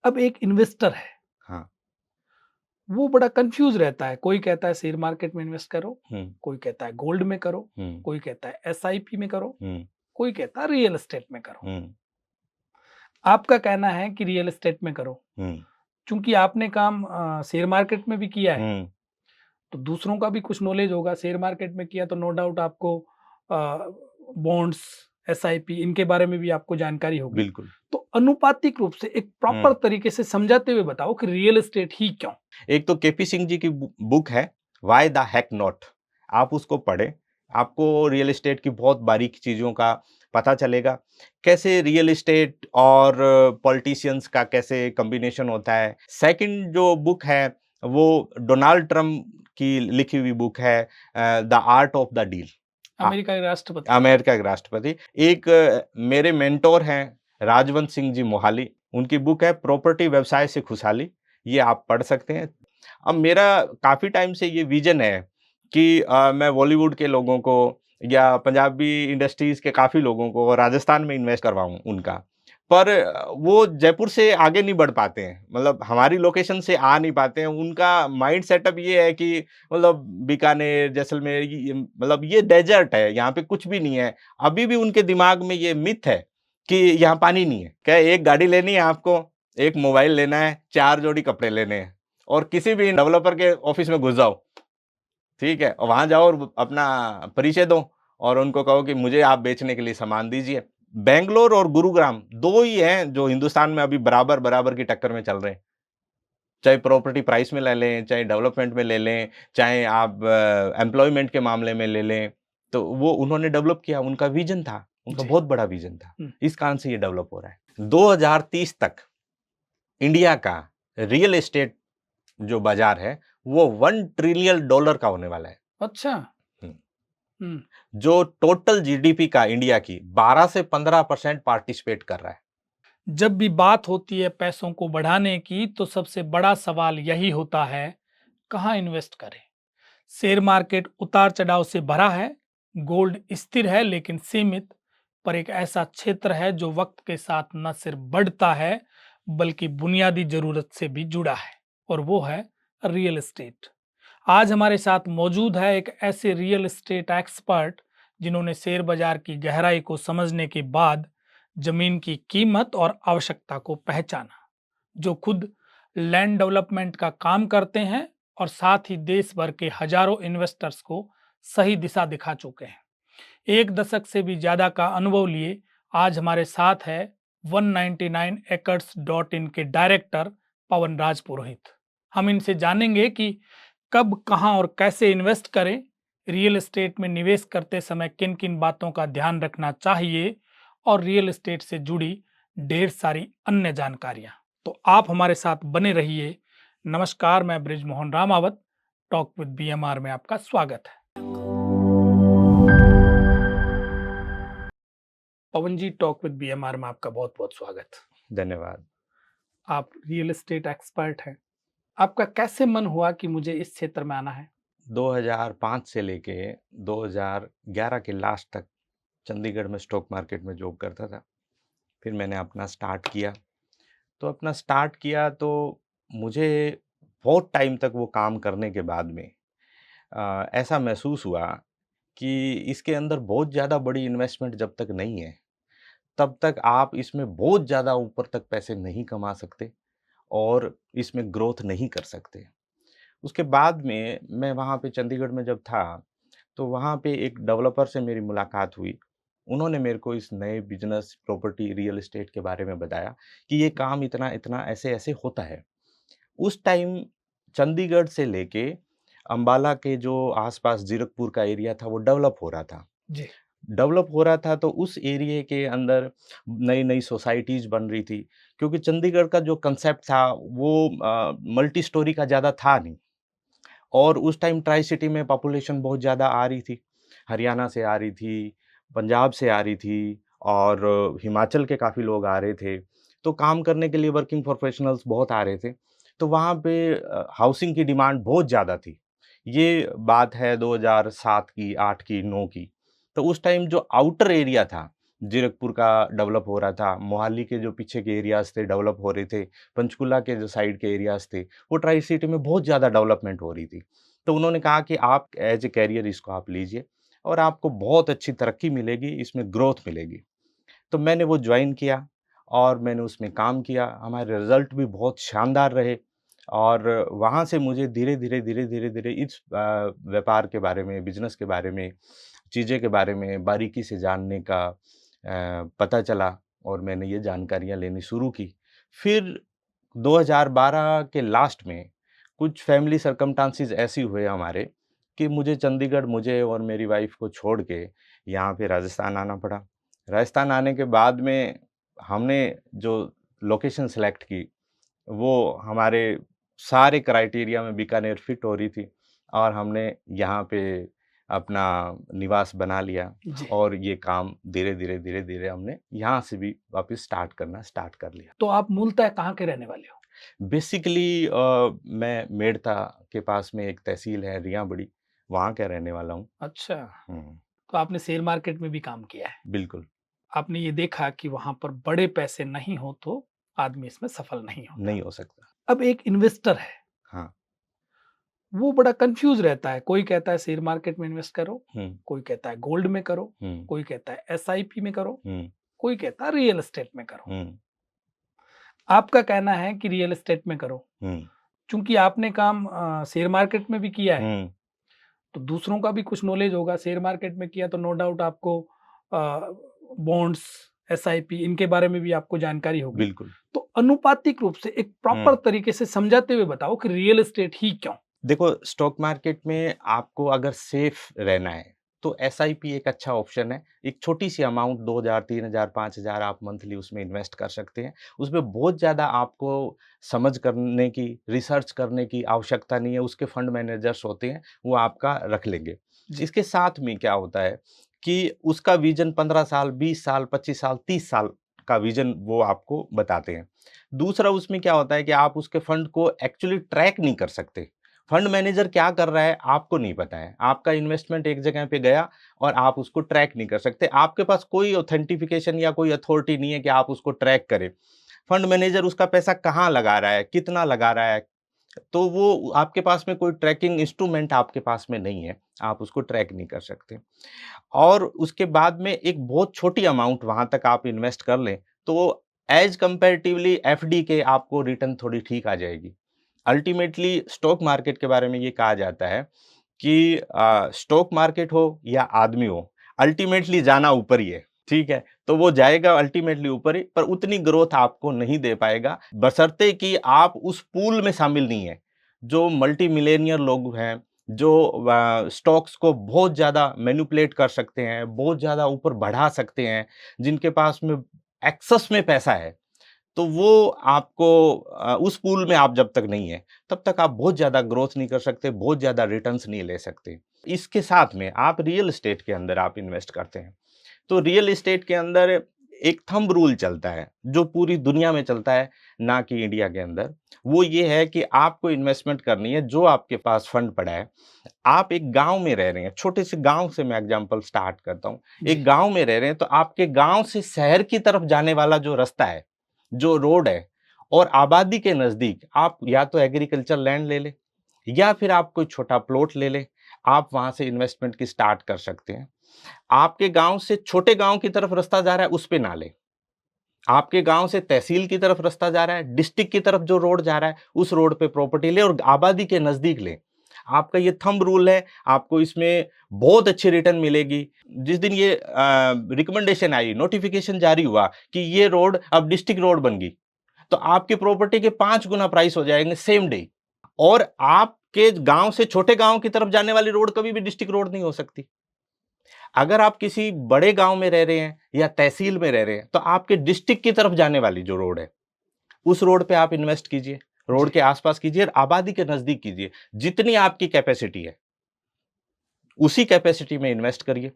अब एक इन्वेस्टर है, हाँ। वो बड़ा कंफ्यूज रहता है। कोई कहता है शेयर मार्केट में इन्वेस्ट करो, हुँ, कोई कहता है गोल्ड में करो, हुँ, कोई कहता है एसआईपी में करो, हुँ, कोई कहता है रियल एस्टेट में करो। हुँ, आपका कहना है कि रियल एस्टेट में करो, हुँ, चूंकि आपने काम शेयर मार्केट में भी किया है, हुँ, तो दूसरों का भी कुछ नॉलेज होगा। शेयर मार्केट में किया तो नो डाउट आपको बॉन्ड्स, एसआईपी इनके बारे में भी आपको जानकारी होगी। बिल्कुल। तो अनुपातिक रूप से एक हुँ। प्रॉपर तरीके से समझाते हुए बताओ कि रियल एस्टेट ही क्यों? एक तो केपी सिंह जी की बुक है व्हाई द हैक नॉट। आप उसको पढ़ें, आपको रियल एस्टेट की बहुत बारीक चीज़ों का पता चलेगा। कैसे रियल एस्टेट और पॉलिटिशियंस का कैसे कॉम्बिनेशन होता है। सेकंड जो बुक है वो डोनाल्ड ट्रम्प की लिखी हुई बुक है the art of the deal. America के राष्ट्रपति। अमेरिका के राष्ट्रपति। एक मेरे मेंटोर हैं राजवंत सिंह जी मोहाली, उनकी बुक है प्रॉपर्टी व्यवसाय से खुशहाली, ये आप पढ़ सकते हैं। अब मेरा काफ़ी टाइम से ये विज़न है कि मैं बॉलीवुड के लोगों को या पंजाबी इंडस्ट्रीज़ के काफ़ी लोगों को राजस्थान में इन्वेस्ट करवाऊँ उनका। पर वो जयपुर से आगे नहीं बढ़ पाते हैं, मतलब हमारी लोकेशन से आ नहीं पाते हैं। उनका माइंड सेटअप ये है कि मतलब बीकानेर, जैसलमेर ये मतलब ये डेज़र्ट है, यहाँ पे कुछ भी नहीं है। अभी भी उनके दिमाग में ये मिथ है कि यहाँ पानी नहीं है। क्या एक गाड़ी लेनी है आपको, एक मोबाइल लेना है, 4 जोड़ी कपड़े लेने हैं और किसी भी डेवलपर के ऑफ़िस में घुस जाओ, ठीक है? और वहाँ जाओ और अपना परिचय दो और उनको कहो कि मुझे आप बेचने के लिए सामान दीजिए। बैंगलोर और गुरुग्राम 2 ही हैं जो हिंदुस्तान में अभी बराबर-बराबर की टक्कर में चल रहे हैं। चाहे प्रॉपर्टी प्राइस में ले लें, चाहे डेवलपमेंट में ले लें, चाहे आप एम्प्लॉयमेंट के मामले में ले लें, तो वो उन्होंने डेवलप किया, उनका विज़न था, उनका जी। बहुत बड़ा विज़न था। हुँ। इस कारण से ये डेवलप हो रहा है। 2030 तक इंडिया का रियल एस्टेट जो बाज़ार है, वो $1 ट्रिलियन का होने वाला है। अच्छा। हुँ, हुँ। जो टोटल जीडीपी का इंडिया की 12 से 15% पार्टिसिपेट कर रहा है। जब भी बात होती है पैसों को बढ़ाने की, तो सबसे बड़ा सवाल यही होता है, कहाँ इन्वेस्ट करें? शेयर मार्केट उतार-चढ़ाव से भरा है, गोल्ड स्थिर है लेकिन सीमित, पर एक ऐसा क्षेत्र है जो वक्त के साथ न सिर्फ बढ़ता है, बल्कि बुनियादी ज़रूरत से भी जुड़ा है, और वो है रियल एस्टेट। आज हमारे साथ मौजूद है एक ऐसे रियल एस्टेट एक्सपर्ट जिन्होंने शेयर बाजार की गहराई को समझने के बाद जमीन की कीमत और आवश्यकता को पहचाना, जो खुद लैंड डेवलपमेंट का काम करते हैं और साथ ही देश भर के हजारों इन्वेस्टर्स को सही दिशा दिखा चुके हैं। एक दशक से भी ज्यादा का अनुभव लिए आज हमारे साथ है 199 एकर्स डॉट इन के डायरेक्टर पवन राज पुरोहित। हम इनसे जानेंगे कि कब, कहां और कैसे इन्वेस्ट करें, रियल एस्टेट में निवेश करते समय किन किन बातों का ध्यान रखना चाहिए, और रियल एस्टेट से जुड़ी ढेर सारी अन्य जानकारियां। तो आप हमारे साथ बने रहिए। नमस्कार, मैं Brijmohan Ramawat, talk with BMR में आपका स्वागत है। Pawan ji, talk with BMR में आपका बहुत बहुत स्वागत। धन्यवाद। आप रियल एस्टेट एक्सपर्ट हैं। आपका कैसे मन हुआ कि मुझे इस क्षेत्र में आना है? 2005 से लेके 2011 के लास्ट तक चंडीगढ़ में स्टॉक मार्केट में जॉब करता था। फिर मैंने अपना स्टार्ट किया। तो अपना स्टार्ट किया तो मुझे बहुत टाइम तक वो काम करने के बाद में ऐसा महसूस हुआ कि इसके अंदर बहुत ज़्यादा बड़ी इन्वेस्टमेंट जब तक नहीं है, तब तक आप इसमें बहुत ज़्यादा ऊपर तक पैसे नहीं कमा सकते और इसमें ग्रोथ नहीं कर सकते। उसके बाद में मैं वहाँ पे चंडीगढ़ में जब था, तो वहाँ पे एक डेवलपर से मेरी मुलाकात हुई। उन्होंने मेरे को इस नए बिज़नेस प्रॉपर्टी रियल एस्टेट के बारे में बताया कि ये काम इतना-इतना ऐसे-ऐसे होता है। उस टाइम चंडीगढ़ से लेके अम्बाला के जो आस-पास जीरकपुर का एरिया था वो डेवलप हो रहा था। जी। डेवलप हो रहा था तो उस एरिये के अंदर नई-नई सोसाइटीज़ बन रही थी, क्योंकि चंडीगढ़ का जो कांसेप्ट था वो मल्टी स्टोरी का ज़्यादा था नहीं। और उस टाइम ट्राई सिटी में पॉपुलेशन बहुत ज़्यादा आ रही थी। हरियाणा से आ रही थी, पंजाब से आ रही थी और हिमाचल के काफ़ी लोग आ रहे थे। तो काम करने के लिए वर्किंग प्रोफ़ेशनल्स बहुत आ रहे थे। तो वहाँ पे हाउसिंग की डिमांड बहुत ज़्यादा थी। ये बात है 2007 की, 8 की, 9 की। तो उस टाइम जो आउटर एरिया था, जीरकपुर का डेवलप हो रहा था, मोहाली के जो पीछे के एरियाज़ थे डेवलप हो रहे थे, पंचकुला के जो साइड के एरियाज़ थे, वो ट्राई सिटी में बहुत ज़्यादा डेवलपमेंट हो रही थी। तो उन्होंने कहा कि आप एज़ ए कैरियर इसको आप लीजिए और आपको बहुत अच्छी तरक्की मिलेगी, इसमें ग्रोथ मिलेगी। तो मैंने वो जॉइन किया और मैंने उसमें काम किया, हमारे रिज़ल्ट भी बहुत शानदार रहे और वहाँ से मुझे धीरे-धीरे इस व्यापार के बारे में, बिज़नेस के बारे में, चीज़ें के बारे में बारीकी से जानने का पता चला और मैंने ये जानकारियाँ लेनी शुरू की। फिर 2012 के लास्ट में कुछ फैमिली सर्कमस्टांसेस ऐसे हुए हमारे कि मुझे चंडीगढ़ मुझे और मेरी वाइफ़ को छोड़ के यहाँ पे राजस्थान आना पड़ा। राजस्थान आने के बाद में हमने जो लोकेशन सेलेक्ट की, वो हमारे सारे क्राइटेरिया में बीकानेर फिट हो रही थी और हमने यहाँ पे अपना निवास बना लिया जी। और ये काम धीरे-धीरे हमने यहाँ से भी वापस स्टार्ट करना स्टार्ट कर लिया। तो आप मूलतः कहाँ के रहने वाले हो? बेसिकली मैं मेड़ता के पास में एक तहसील है रियाबड़ी, वहाँ का रहने वाला हूँ। अच्छा, हुँ, तो आपने शेयर मार्केट में भी काम किया है। बिल्कुल, आपने ये देखा कि वहाँ पर बड़े पैसे नहीं हो तो आदमी इसमें सफल नहीं होता। नहीं हो सकता। अब एक इन्वेस्टर है, हाँ, वो बड़ा कन्फ्यूज़ रहता है। कोई कहता है शेयर मार्केट में इन्वेस्ट करो, हुँ, कोई कहता है गोल्ड में करो, हुँ, कोई कहता है एसआईपी में करो, हुँ, कोई कहता है रियल एस्टेट में करो। हुँ, आपका कहना है कि रियल एस्टेट में करो। हुँ, चूँकि आपने काम शेयर मार्केट में भी किया है, हुँ, तो दूसरों का भी कुछ नॉलेज होगा। शेयर मार्केट में किया तो नो डाउट आपको बॉन्ड्स, एसआईपी इनके बारे में भी आपको जानकारी होगी। बिल्कुल। तो अनुपातिक रूप से एक प्रॉपर हुँ। तरीके से समझाते हुए बताओ कि रियल एस्टेट ही क्यों? देखो, स्टॉक मार्केट में आपको अगर सेफ रहना है, तो एसआईपी एक अच्छा ऑप्शन है। एक छोटी-सी अमाउंट 2000, 3000, 5000 आप मंथली उसमें इन्वेस्ट कर सकते हैं। उसमें बहुत ज़्यादा आपको समझ करने की, रिसर्च करने की आवश्यकता नहीं है। उसके फंड मैनेजर्स होते हैं, वो आपका रख लेंगे। जी, इसके साथ में क्या होता है कि उसका विज़न 15 साल, 20 साल, 25 साल, 30 साल का विज़न वो आपको बताते हैं। दूसरा उसमें क्या होता है कि आप उसके फंड को एक्चुअली ट्रैक नहीं कर सकते। फंड मैनेजर क्या कर रहा है आपको नहीं पता है। आपका इन्वेस्टमेंट एक जगह पे गया और आप उसको ट्रैक नहीं कर सकते। आपके पास कोई ऑथेंटिफिकेशन या कोई अथॉरिटी नहीं है कि आप उसको ट्रैक करें। फंड मैनेजर उसका पैसा कहाँ लगा रहा है, कितना लगा रहा है, तो वो आपके पास में कोई ट्रैकिंग इंस्ट्रूमेंट आपके पास में नहीं है। आप उसको ट्रैक नहीं कर सकते। और उसके बाद में एक बहुत छोटी अमाउंट वहाँ तक आप इन्वेस्ट कर लें, तो एज़ कंपैरेटिवली एफडी के आपको रिटर्न थोड़ी ठीक आ जाएगी। अल्टीमेटली स्टॉक मार्केट के बारे में ये कहा जाता है कि स्टॉक मार्केट हो या आदमी हो, अल्टीमेटली जाना ऊपर ही है, ठीक है? तो वो जाएगा अल्टीमेटली ऊपर ही, पर उतनी ग्रोथ आपको नहीं दे पाएगा, बशर्ते कि आप उस पूल में शामिल नहीं हैं, जो मल्टी मिलियनियर लोग हैं, जो स्टॉक्स को बहुत ज़्यादा मैनिपुलेट कर सकते हैं, बहुत ज़्यादा ऊपर बढ़ा सकते हैं, जिनके पास में एक्सेस में पैसा है। तो वो आपको उस पूल में आप जब तक नहीं हैं, तब तक आप बहुत ज़्यादा ग्रोथ नहीं कर सकते, बहुत ज़्यादा रिटर्न्स नहीं ले सकते। इसके साथ में आप रियल एस्टेट के अंदर आप इन्वेस्ट करते हैं। तो रियल एस्टेट के अंदर एक थंब रूल चलता है, जो पूरी दुनिया में चलता है, ना कि इंडिया के अंदर। वो ये है कि आपको इन्वेस्टमेंट करनी है, जो आपके पास फंड पड़ा है। आप एक गाँव में रह रहे हैं, छोटे से गाँव से मैं एग्ज़ाम्पल स्टार्ट करता हूँ। जी, एक गाँव में रह रहे हैं, तो आपके गाँव से शहर की तरफ जाने वाला जो रास्ता है, जो रोड है और आबादी के नज़दीक आप या तो एग्रीकल्चर लैंड ले लें या फिर आप कोई छोटा प्लॉट ले लें। आप वहाँ से इन्वेस्टमेंट की स्टार्ट कर सकते हैं। आपके गाँव से छोटे गाँव की तरफ रास्ता जा रहा है, उस पे ना लें। आपके गाँव से तहसील की तरफ रास्ता जा रहा है, डिस्ट्रिक्ट की तरफ जो रोड जा रहा है, उस रोड पे प्रॉपर्टी लें और आबादी के नज़दीक लें। आपका ये थंब रूल है, आपको इसमें बहुत अच्छी रिटर्न मिलेगी। जिस दिन ये रिकमेंडेशन आई, नोटिफ़िकेशन जारी हुआ कि ये रोड अब डिस्ट्रिक्ट रोड बन गई, तो आपकी प्रॉपर्टी के 5 गुना प्राइस हो जाएँगे सेम डे और आपके गाँव से छोटे गाँव की तरफ जाने वाली रोड कभी भी डिस्ट्रिक्ट रोड नहीं हो सकती। अगर आप किसी बड़े गाँव में रह रहे हैं या तहसील में रह रहे हैं, तो आपके डिस्ट्रिक्ट की तरफ जाने वाली जो रोड है, उस रोड पे आप इन्वेस्ट कीजिए। रोड जी। के आस-पास कीजिए और आबादी के नज़दीक कीजिए। जितनी आपकी कैपेसिटी है, उसी कैपेसिटी में इन्वेस्ट करिए,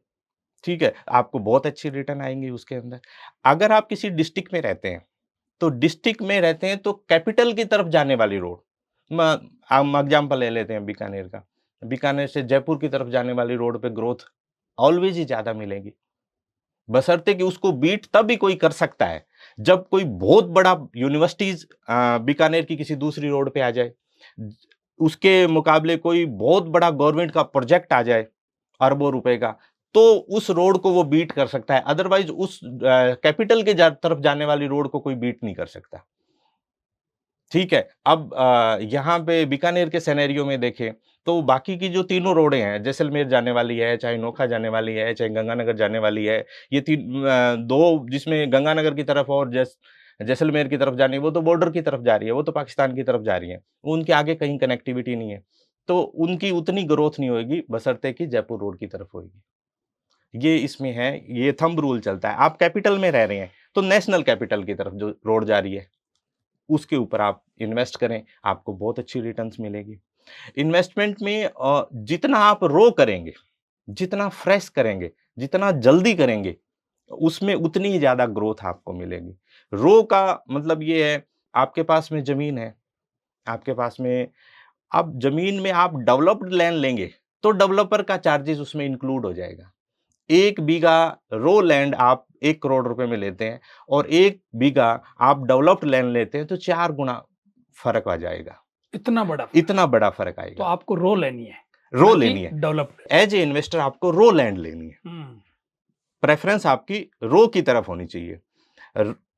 ठीक है? आपको बहुत अच्छी रिटर्न आएँगी उसके अंदर। अगर आप किसी डिस्ट्रिक्ट में रहते हैं, तो डिस्ट्रिक्ट में रहते हैं तो कैपिटल की तरफ जाने वाली रोड म हम एग्ज़ाम्पल ले लेते हैं बीकानेर का। बीकानेर से जयपुर की तरफ जाने वाली रोड पे ग्रोथ ऑलवेज़ ही ज़्यादा मिलेगी। बशर्ते कि उसको बीट तभी कोई कर सकता है जब कोई बहुत बड़ा यूनिवर्सिटीज बीकानेर की किसी दूसरी रोड पे आ जाए, उसके मुकाबले कोई बहुत बड़ा गवर्नमेंट का प्रोजेक्ट आ जाए अरबों रुपए का, तो उस रोड को वो बीट कर सकता है। अदरवाइज उस कैपिटल के तरफ जाने वाली रोड को कोई बीट नहीं कर सकता। ठीक है, अब यहाँ पे बीकानेर के सिनेरियो में देखें तो बाकी की जो तीनों रोडें हैं, जैसलमेर जाने वाली है, चाहे नोखा जाने वाली है, चाहे गंगानगर जाने वाली है, ये दो जिसमें गंगानगर की तरफ और जैसलमेर की तरफ जानी है, वो तो बॉर्डर की तरफ जा रही है, वो तो पाकिस्तान की तरफ जा रही है। उनके आगे कहीं कनेक्टिविटी नहीं है, तो उनकी उतनी ग्रोथ नहीं होएगी बशर्ते कि जयपुर रोड की तरफ होएगी। ये इसमें है, ये थंब रूल चलता है। आप कैपिटल में रह रहे हैं, तो नेशनल कैपिटल की तरफ जो रोड जा रही है, उसके ऊपर आप इन्वेस्ट करें, आपको बहुत अच्छी रिटर्न्स मिलेगी। इन्वेस्टमेंट में जितना आप रो करेंगे, जितना फ्रेश करेंगे, जितना जल्दी करेंगे, उसमें उतनी ही ज़्यादा ग्रोथ आपको मिलेगी। रो का मतलब ये है, आपके पास में ज़मीन है, आपके पास में अब ज़मीन में आप डेवलप्ड लैंड लेंगे, तो डेवलपर का चार्जेस उसमें इंक्लूड हो जाएगा। 1 बीघा रो लैंड आप 1 करोड़ रुपए में लेते हैं और 1 बीघा आप डेवलप्ड लैंड लेते हैं, तो 4 गुना फ़र्क आ जाएगा। इतना बड़ा इतना बड़ा फ़र्क तो आएगा। आपको रो लेनी है, रो लेनी है। डेवलप्ड। एज ए इन्वेस्टर आपको रो लैंड लेनी है। प्रेफरेंस आपकी रो की तरफ होनी चाहिए।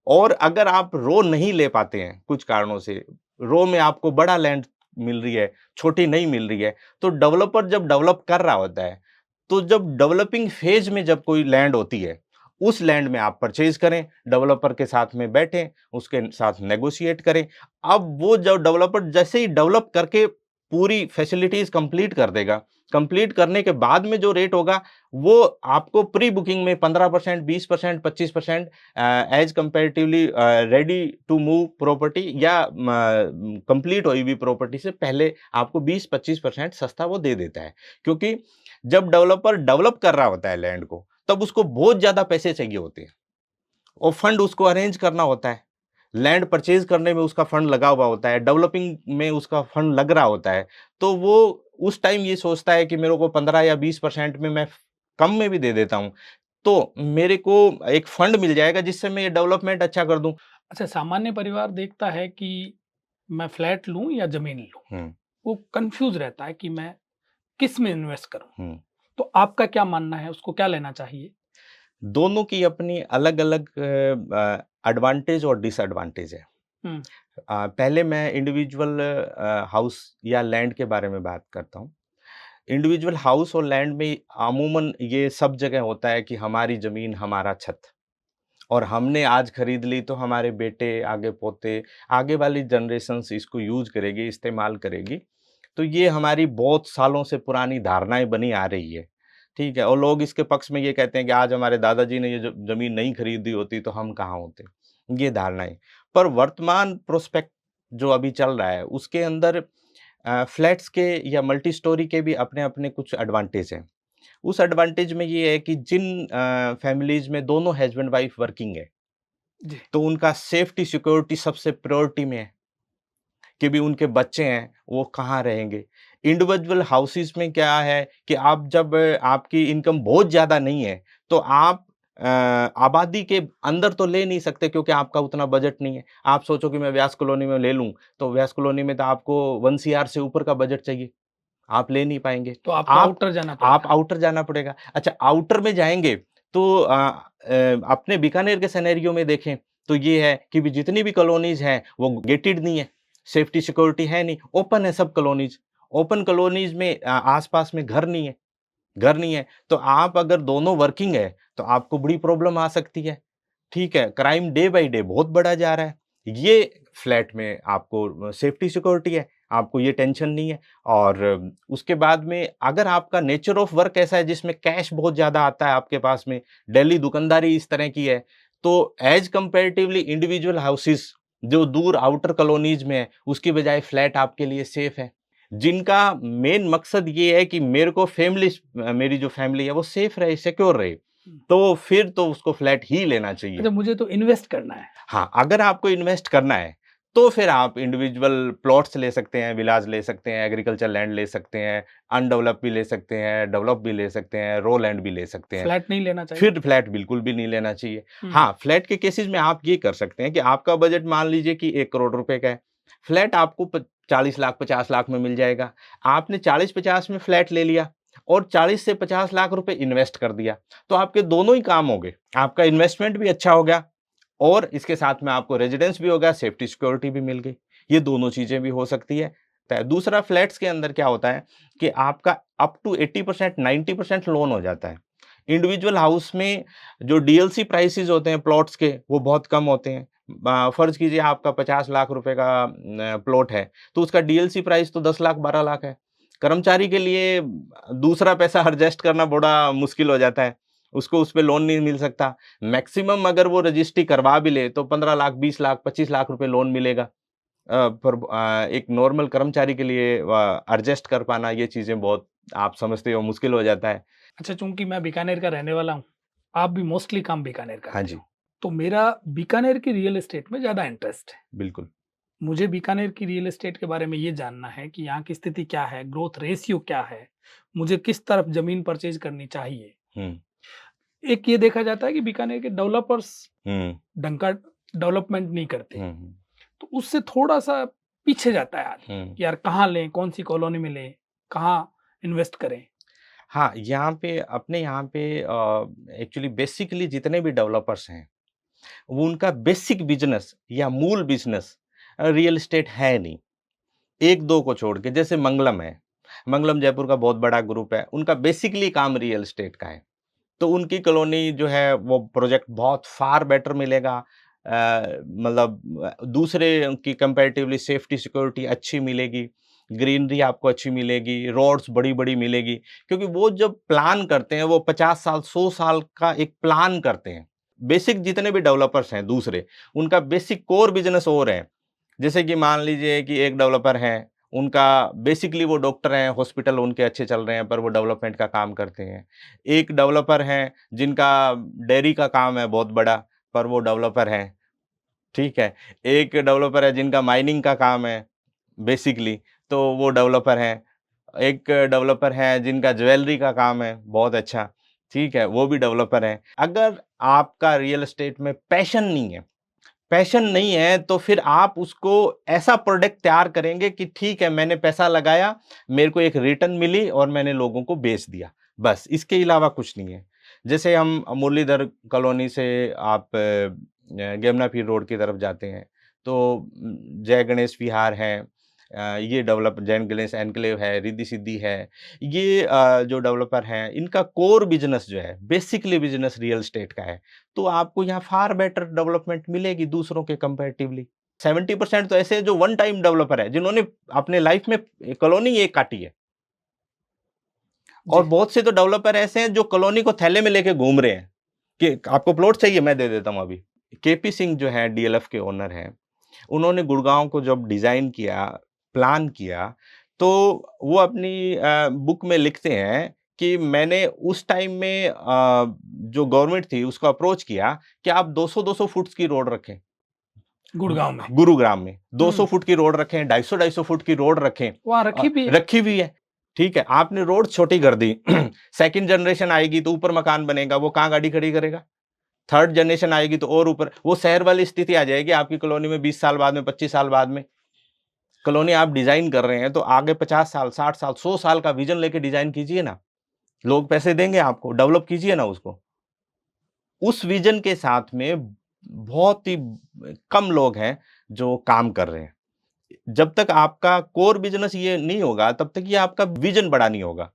और अगर आप रो नहीं ले पाते हैं कुछ कारणों से, रो में आपको बड़ा लैंड मिल रही है, छोटी नहीं मिल रही है, तो डेवलपर जब डेवलप कर रहा होता है, तो जब डेवलपिंग फेज में जब कोई लैंड होती है, उस लैंड में आप परचेज करें, डेवलपर के साथ में बैठें, उसके साथ नेगोशिएट करें। अब वो जब डेवलपर जैसे ही डेवलप करके पूरी फैसिलिटीज कंप्लीट कर देगा, कंप्लीट करने के बाद में जो रेट होगा, वो आपको प्री बुकिंग में 15%, 20%, 25% as comparatively ready to move property या कंप्लीट हुई हुई प्रॉपर्टी से पहले आपको 20-25% सस्ता वो दे देता है। क्योंकि जब डेवलपर डेवलप कर रहा होता है लैंड को, तब उसको बहुत ज़्यादा पैसे चाहिए होते हैं और फंड उसको अरेंज करना होता है। लैंड परचेज करने में उसका फंड लगा हुआ होता है, डेवलपिंग में उसका फंड लग रहा होता है, तो वो उस टाइम ये सोचता है कि मेरे को 15 या 20% में मैं कम में भी दे देता हूँ, तो मेरे को एक फंड मिल जाएगा जिससे मैं ये डेवलपमेंट अच्छा कर दूँ। अच्छा, सामान्य परिवार देखता है कि मैं फ्लैट लूं या जमीन लूं, हुँ, वो कंफ्यूज रहता है कि मैं किस में इन्वेस्ट करूं। हुँ। तो आपका क्या मानना है, उसको क्या लेना चाहिए? दोनों की अपनी अलग-अलग एडवांटेज और डिसएडवांटेज है। हम्म, पहले मैं इंडिविजुअल हाउस या लैंड के बारे में बात करता हूँ। इंडिविजुअल हाउस और लैंड में अमूमन ये सब जगह होता है कि हमारी ज़मीन, हमारा छत, और हमने आज खरीद ली तो हमारे बेटे, आगे पोते, आगे वाली जनरेशन्स इसको यूज़ करेगी, इस्तेमाल करेगी। तो ये हमारी बहुत सालों से पुरानी धारणाएँ बनी आ रही है, ठीक है? और लोग इसके पक्ष में ये कहते हैं कि आज हमारे दादाजी ने ये जो ज़मीन नहीं खरीदी होती तो हम कहाँ होते? ये धारणाएँ। पर वर्तमान प्रोस्पेक्ट जो अभी चल रहा है, उसके अंदर फ्लैट्स के या मल्टी स्टोरी के भी अपने-अपने कुछ एडवांटेज हैं। उस एडवांटेज में ये है कि जिन फैमिलीज़ में दोनों हस्बैंड वाइफ वर्किंग है, जी। तो उनका सेफ्टी सिक्योरिटी सबसे प्रायोरिटी में है कि भी उनके बच्चे हैं, वो कहाँ रहेंगे। इंडिविजुअल हाउसेज़ में क्या है कि आप जब आपकी इनकम बहुत ज़्यादा नहीं है, तो आप आबादी के अंदर तो ले नहीं सकते क्योंकि आपका उतना बजट नहीं है। आप सोचो कि मैं व्यास कॉलोनी में ले लूँ, तो व्यास कॉलोनी में तो आपको 1 सीआर से ऊपर का बजट चाहिए। आप ले नहीं पाएँगे। तो आपको आप आउटर जाना आप पड़ेगा। आउटर जाना पड़ेगा। अच्छा, आउटर में जाएँगे तो अपने बीकानेर के सिनेरियो में देखें तो ये है कि भी जितनी भी कॉलोनीज़ हैं वो गेटेड नहीं है, सेफ्टी सिक्योरिटी है नहीं, ओपन है सब कॉलोनीज़। ओपन कॉलोनीज़ में आस-पास में घर नहीं है, तो आप अगर दोनों वर्किंग है तो आपको बड़ी प्रॉब्लम आ सकती है। ठीक है, क्राइम डे बाय डे बहुत बढ़ा जा रहा है। ये फ्लैट में आपको सेफ्टी सिक्योरिटी है, आपको ये टेंशन नहीं है। और उसके बाद में अगर आपका नेचर ऑफ वर्क ऐसा है जिसमें कैश बहुत ज़्यादा आता है आपके पास में, डेली दुकानदारी इस तरह की है, तो ऐज़ कंपैरेटिवली इंडिविजुअल हाउसेज़ जो दूर आउटर कॉलोनीज़ में है, उसकी बजाय फ्लैट आपके लिए सेफ है। जिनका मेन मकसद ये है कि मेरी जो फैमिली है वो सेफ रहे, सिक्योर रहे, तो फिर तो उसको फ्लैट ही लेना चाहिए। अच्छा, मुझे तो इन्वेस्ट करना है। हाँ, अगर आपको इन्वेस्ट करना है, तो फिर आप इंडिविजुअल प्लॉट्स ले सकते हैं, विलाज ले सकते हैं, एग्रीकल्चर लैंड ले सकते हैं, अनडेवलप भी ले सकते हैं, डेवलप भी ले सकते हैं, रो लैंड भी ले सकते हैं। फ्लैट नहीं लेना चाहिए? फिर फ्लैट बिल्कुल भी नहीं लेना चाहिए। हुँ, हाँ, फ्लैट के केसेज़ में आप ये कर सकते हैं कि आपका बजट मान लीजिए कि 1 करोड़ रुपए का है। फ्लैट आपको प 40 लाख, 50 लाख में मिल जाएगा। आपने 40-50 में फ्लैट ले लिया और 40 से 50 लाख रुपए इन्वेस्ट कर दिया, तो आपके दोनों ही काम हो गए। आपका इन्वेस्टमेंट भी अच्छा हो गया और इसके साथ में आपको रेज़िडेंस भी हो गया, सेफ्टी सिक्योरिटी भी मिल गई। ये दोनों चीज़ें भी हो सकती है। दूसरा फ्लैट्स के अंदर क्या होता है कि आपका अप टू 80% 90% लोन हो जाता है। इंडिविजुअल हाउस में जो डीएलसी प्राइसेज़ होते हैं प्लॉट्स के, वो बहुत कम होते हैं। फ़र्ज़ कीजिए आपका 50 लाख रुपए का प्लॉट है, तो उसका डीएलसी प्राइस तो 10 लाख, 12 लाख है। कर्मचारी के लिए दूसरा पैसा एडजस्ट करना बड़ा मुश्किल हो जाता है। उसको उस पे लोन नहीं मिल सकता। मैक्सिमम अगर वो रजिस्ट्री करवा भी ले, तो 15 लाख, 20 लाख, 25 लाख रुपए लोन मिलेगा। एक नॉर्मल कर्मचारी के लिए एडजस्ट कर पाना ये चीज़ें बहुत आप समझते हो मुश्किल हो जाता है। अच्छा, चूँकि मैं बीकानेर का रहने वाला हूँ, आप भी मोस्टली काम बीकानेर हाँ करते जी, हो, तो मेरा बीकानेर की रियल एस्टेट में ज़्यादा इंटरेस्ट है। बिल्कुल। मुझे बीकानेर की रियल एस्टेट के बारे में ये जानना है कि यहाँ की स्थिति क्या है, ग्रोथ रेशियो क्या है, मुझे किस तरफ ज़मीन परचेज़ करनी चाहिए? हुँ, एक ये देखा जाता है कि बीकानेर के डेवलपर्स हुँ, ढंग का डेवलपमेंट नहीं करते, हुँ, हुँ, तो उससे थोड़ा-सा पीछे जाता है आदमी हुँ। कि यार कहाँ लें, कौन-सी कॉलोनी में लें, कहाँ इन्वेस्ट करें? हाँ, यहाँ पे अपने यहाँ पे एक्चुअली बेसिकली जितने भी डेवलपर्स हैं, वो उनका बेसिक बिज़नेस या मूल बिज़नेस रियल एस्टेट है नहीं। 1-2 को छोड़ के, जैसे मंगलम है। मंगलम जयपुर का बहुत बड़ा ग्रुप है, उनका बेसिकली काम रियल एस्टेट का है। तो उनकी कॉलोनी जो है वो प्रोजेक्ट बहुत फार बेटर मिलेगा। मतलब दूसरे की कंपैरेटिवली सेफ्टी सिक्योरिटी अच्छी मिलेगी, ग्रीनरी आपको अच्छी मिलेगी, रोड्स बड़ी-बड़ी मिलेगी, क्योंकि वो जब प्लान करते हैं वो 50 साल, 100 साल का एक प्लान करते हैं। बेसिक जितने भी डेवलपर्स हैं दूसरे, उनका बेसिक कोर बिज़नेस और है। जैसे कि मान लीजिए कि एक डेवलपर हैं, उनका बेसिकली वो डॉक्टर हैं, हॉस्पिटल उनके अच्छे चल रहे हैं, पर वो डेवलपमेंट का काम करते हैं। एक डेवलपर हैं, जिनका डेयरी का काम है बहुत बड़ा, पर वो डेवलपर हैं, ठीक है। एक डेवलपर है जिनका माइनिंग का काम है बेसिकली, तो वो डेवलपर हैं। एक डेवलपर है जिनका ज्वेलरी का काम है बहुत अच्छा, ठीक है, वो भी डेवलपर हैं। अगर आपका रियल एस्टेट में पैशन नहीं है तो फिर आप उसको ऐसा प्रोडक्ट तैयार करेंगे कि ठीक है मैंने पैसा लगाया, मेरे को एक रिटर्न मिली और मैंने लोगों को बेच दिया। बस इसके अलावा कुछ नहीं है। जैसे हम मुरलीधर कॉलोनी से आप गेमना पीर रोड की तरफ जाते हैं, तो जय गणेश विहार है, ये डेवलप जैन गणेश एन्क्लेव है, रिद्धि-सिद्धि है। ये जो डेवलपर हैं, इनका कोर बिज़नेस जो है, बेसिकली बिज़नेस रियल एस्टेट का है। तो आपको यहाँ फार बेटर डेवलपमेंट मिलेगी दूसरों के कंपैरेटिवली। 70% तो ऐसे हैं जो वन टाइम डेवलपर हैं, जिन्होंने अपने लाइफ में कॉलोनी एक काटी है। और जी। बहुत से तो डेवलपर ऐसे हैं जो कॉलोनी को थैले में लेके घूम रहे हैं, कि आपको प्लॉट चाहिए मैं दे देता हूँ अभी। केपी सिंह जो हैं डीएलएफ के ओनर हैं, उन्होंने गुड़गाँव को जब डिज़ाइन किया, प्लान किया, तो वो अपनी बुक में लिखते हैं कि मैंने उस टाइम में जो गवर्नमेंट थी उसको अप्रोच किया कि आप 200-200 फुट्स की रोड रखें। गुड़गाँव में। गुरुग्राम में 200 हुँ, फुट की रोड रखें, 250-250 फुट की रोड रखें। वहाँ रखी भी है। रखी भी है, ठीक है। आपने रोड छोटी कर दी, सेकंड जनरेशन आएगी तो ऊपर मकान बनेगा, वो कहाँ गाड़ी खड़ी करेगा? थर्ड जनरेशन आएगी तो और ऊपर, वो शहर वाली स्थिति आ जाएगी आपकी कॉलोनी में 20 साल बाद में, 25 साल बाद में। कॉलोनी आप डिज़ाइन कर रहे हैं तो आगे 50 साल, 60 साल, 100 साल का विज़न लेके डिज़ाइन कीजिए ना। लोग पैसे देंगे आपको, डेवलप कीजिए ना उसको। उस विज़न के साथ में बहुत ही कम लोग हैं जो काम कर रहे हैं। जब तक आपका कोर बिज़नेस ये नहीं होगा, तब तक ये आपका विज़न बड़ा नहीं होगा।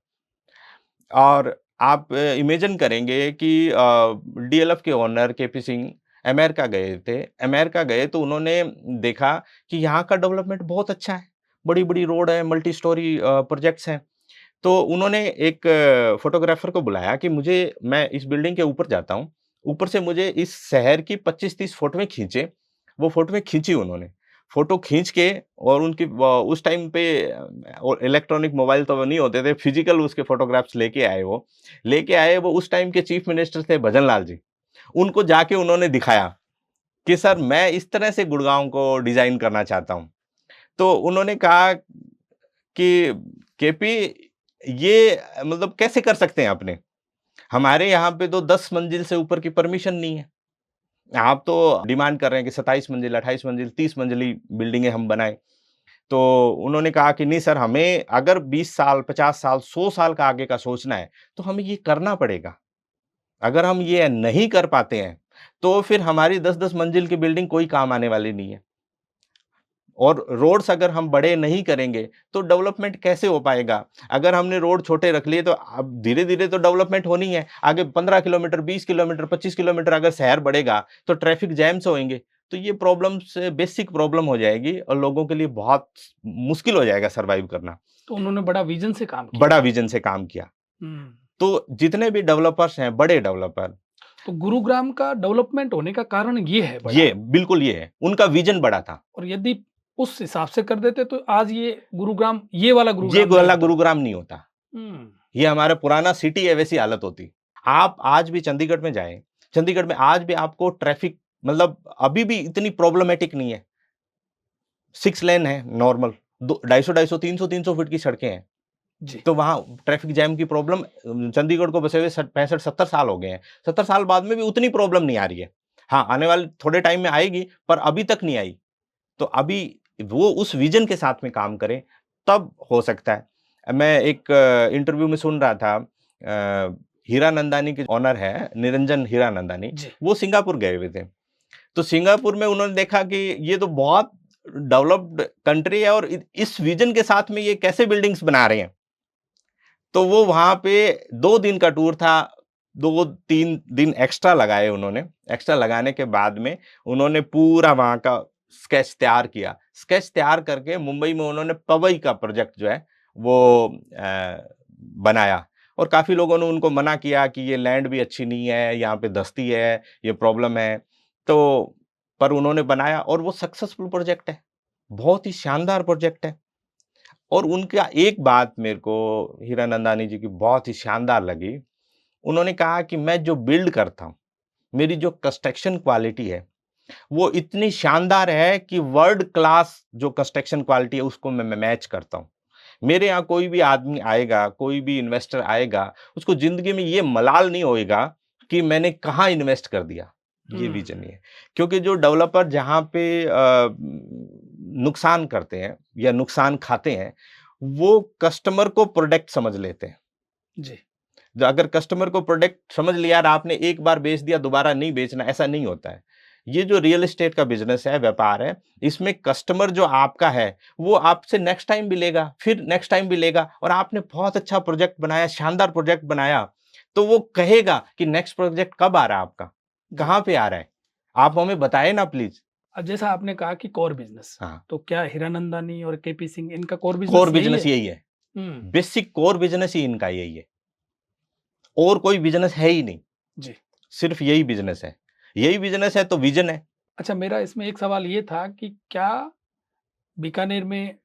और आप इमेजिन करेंगे कि डीएलएफ के ओनर केपी सिंह अमेरिका गए थे। अमेरिका गए तो उन्होंने देखा कि यहाँ का डेवलपमेंट बहुत अच्छा है। बड़ी-बड़ी रोड है, मल्टी स्टोरी प्रोजेक्ट्स हैं। तो उन्होंने एक फ़ोटोग्राफ़र को बुलाया कि मैं इस बिल्डिंग के ऊपर जाता हूँ। ऊपर से मुझे इस शहर की 25-30 फ़ोटोएँ खींचे। वो फ़ोटोएँ खींची उन्होंने। फ़ोटो खींच के और उनकी उस टाइम पे इलेक्ट्रॉनिक मोबाइल तो नहीं होते थे, फ़िज़िकल उसके फ़ोटोग्राफ्स लेके आए वो। लेके आए वो उस टाइम के चीफ़ मिनिस्टर थे भजन लाल जी। उनको जाके उन्होंने दिखाया कि सर मैं इस तरह से गुड़गांव को डिज़ाइन करना चाहता हूँ। तो उन्होंने कहा कि केपी ये मतलब कैसे कर सकते हैं अपने? हमारे यहाँ पे तो 10 मंजिल से ऊपर की परमिशन नहीं है। आप तो डिमांड कर रहे हैं कि 27 मंजिल, 28 मंजिल, 30 मंजिली बिल्डिंगें हम बनाएँ। तो उन्होंने कहा कि नहीं सर, हमें अगर 20 साल, 50 साल, 100 साल का आगे का सोचना है, तो हमें ये करना पड़ेगा। अगर हम ये नहीं कर पाते हैं, तो फिर हमारी 10-10 मंजिल की बिल्डिंग कोई काम आने वाली नहीं है। और रोड्स अगर हम बड़े नहीं करेंगे, तो डेवलपमेंट कैसे हो पाएगा? अगर हमने रोड छोटे रख लिए, तो अब धीरे-धीरे तो डेवलपमेंट होनी है। आगे 15 किलोमीटर, 20 किलोमीटर, 25 किलोमीटर अगर शहर बढ़ेगा, तो ट्रैफिक जैम्स होएँगे। तो ये प्रॉब्लम्स बेसिक प्रॉब्लम हो जाएगी और लोगों के लिए बहुत मुश्किल हो जाएगा सर्वाइव करना। तो उन्होंने बड़ा विजन से काम किया। बड़ा विज़न से काम किया। हम्म। तो जितने भी डेवलपर्स हैं, बड़े डेवलपर, तो गुरुग्राम का डेवलपमेंट होने का कारण ये है बड़ा। ये बिल्कुल ये है। उनका विज़न बड़ा था। और यदि उस हिसाब से कर देते तो आज ये गुरुग्राम, ये वाला ये गुरुग्राम नहीं वाला होता। गुरुग्राम नहीं होता। हम्म। ये हमारा पुराना सिटी है, वैसी हालत होती। आप आज भी चंडीगढ़ में जाएँ, चंडीगढ़ में आज भी आपको ट्रैफिक मतलब अभी भी इतनी प्रॉब्लमैटिक नहीं है। 6 लेन है नॉर्मल, दो 250-250, 300-300 फीट की सड़कें हैं। जी। तो वहाँ ट्रैफिक जैम की प्रॉब्लम चंडीगढ़ को बसे हुए 65-70 साल हो गए हैं। 70 साल बाद में भी उतनी प्रॉब्लम नहीं आ रही है। हाँ, आने वाले थोड़े टाइम में आएगी, पर अभी तक नहीं आई। तो अभी वो उस विज़न के साथ में काम करें, तब हो सकता है। मैं एक इंटरव्यू में सुन रहा था, हीरानंदानी के ओनर हैं, निरंजन हीरानंदानी, जी। वो सिंगापुर गए हुए थे। तो सिंगापुर में उन्होंने देखा कि ये तो बहुत डेवलप्ड कंट्री है और इस विज़न के साथ में ये कैसे बिल्डिंग्स बना रहे हैं। तो वो वहाँ पे 2 दिन का टूर था, 2-3 दिन एक्स्ट्रा लगाए उन्होंने। एक्स्ट्रा लगाने के बाद में उन्होंने पूरा वहाँ का स्केच तैयार किया। स्केच तैयार करके मुंबई में उन्होंने पवई का प्रोजेक्ट जो है वो बनाया और काफ़ी लोगों ने उनको मना किया कि ये लैंड भी अच्छी नहीं है, यहाँ पे दस्ती है, ये प्रॉब्लम है। तो पर उन्होंने बनाया और वो सक्सेसफुल प्रोजेक्ट है। बहुत ही शानदार प्रोजेक्ट है। और उनका एक बात मेरे को हीरानंदानी जी की बहुत ही शानदार लगी। उन्होंने कहा कि मैं जो बिल्ड करता हूँ, मेरी जो कंस्ट्रक्शन क्वालिटी है, वो इतनी शानदार है कि वर्ल्ड क्लास जो कंस्ट्रक्शन क्वालिटी है उसको मैं मैच करता हूँ। मेरे यहाँ कोई भी आदमी आएगा, कोई भी इन्वेस्टर आएगा, उसको ज़िंदगी में ये मलाल नहीं होएगा कि मैंने कहाँ इन्वेस्ट कर दिया। ये विज़न ही है। क्योंकि जो डेवलपर जहाँ पे नुकसान करते हैं या नुकसान खाते हैं, वो कस्टमर को प्रोडक्ट समझ लेते हैं। जी। जो अगर कस्टमर को प्रोडक्ट समझ लिया और आपने एक बार बेच दिया, दोबारा नहीं बेचना, ऐसा नहीं होता है। ये जो रियल एस्टेट का बिज़नेस है, व्यापार है, इसमें कस्टमर जो आपका है, वो आपसे नेक्स्ट टाइम भी लेगा, फिर नेक्स्ट टाइम भी लेगा और आपने बहुत अच्छा प्रोजेक्ट बनाया, शानदार प्रोजेक्ट बनाया, तो वो कहेगा कि नेक्स्ट प्रोजेक्ट कब आ रहा है आपका? कहाँ पे आ रहा है? आप हमें बताएँ ना प्लीज़। अब जैसा आपने कहा कि कोर बिजनेस, हाँ, तो क्या हीरानंदानी और केपी सिंह इनका कोर कोर बिजनेस यही बिज़नेस है? यही है। हम्म। बेसिक कोर बिज़नेस ही इनका यही है। और कोई बिज़नेस है ही नहीं, जी। सिर्फ़ यही बिज़नेस है। यही बिज़नेस है तो विज़न है। अच्छा, मेरा इसमें एक सवाल ये था कि क्या बीकानेर में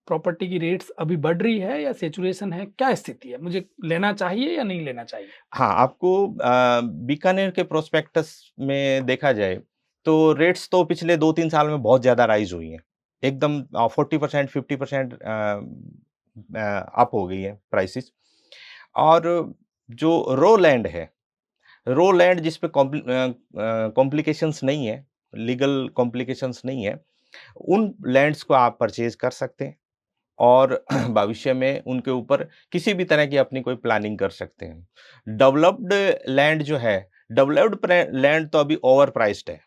प्रॉपर्टी की रेट्स अभी बढ़ रही है या सैचुरेशन है? क्या स्थिति है? मुझे लेना चाहिए या नहीं लेना चाहिए? हाँ, आपको बीकानेर के प्रोस्पेक्टस में देखा जाए, तो रेट्स तो पिछले 2-3 साल में बहुत ज़्यादा राइज़ हुई हैं। एकदम 40% 50% अप हो गई है प्राइसेज़। और जो रॉ लैंड है, रॉ लैंड जिस पे कॉम्प्लिकेशंस नहीं है, लीगल कॉम्प्लिकेशंस नहीं है, उन लैंड्स को आप परचेज़ कर सकते हैं। और भविष्य में उनके ऊपर किसी भी तरह की अपनी कोई प्लानिंग कर सकते हैं। डेवलप्ड लैंड जो है, डेवलप्ड लैंड तो अभी ओवर प्राइस्ड है।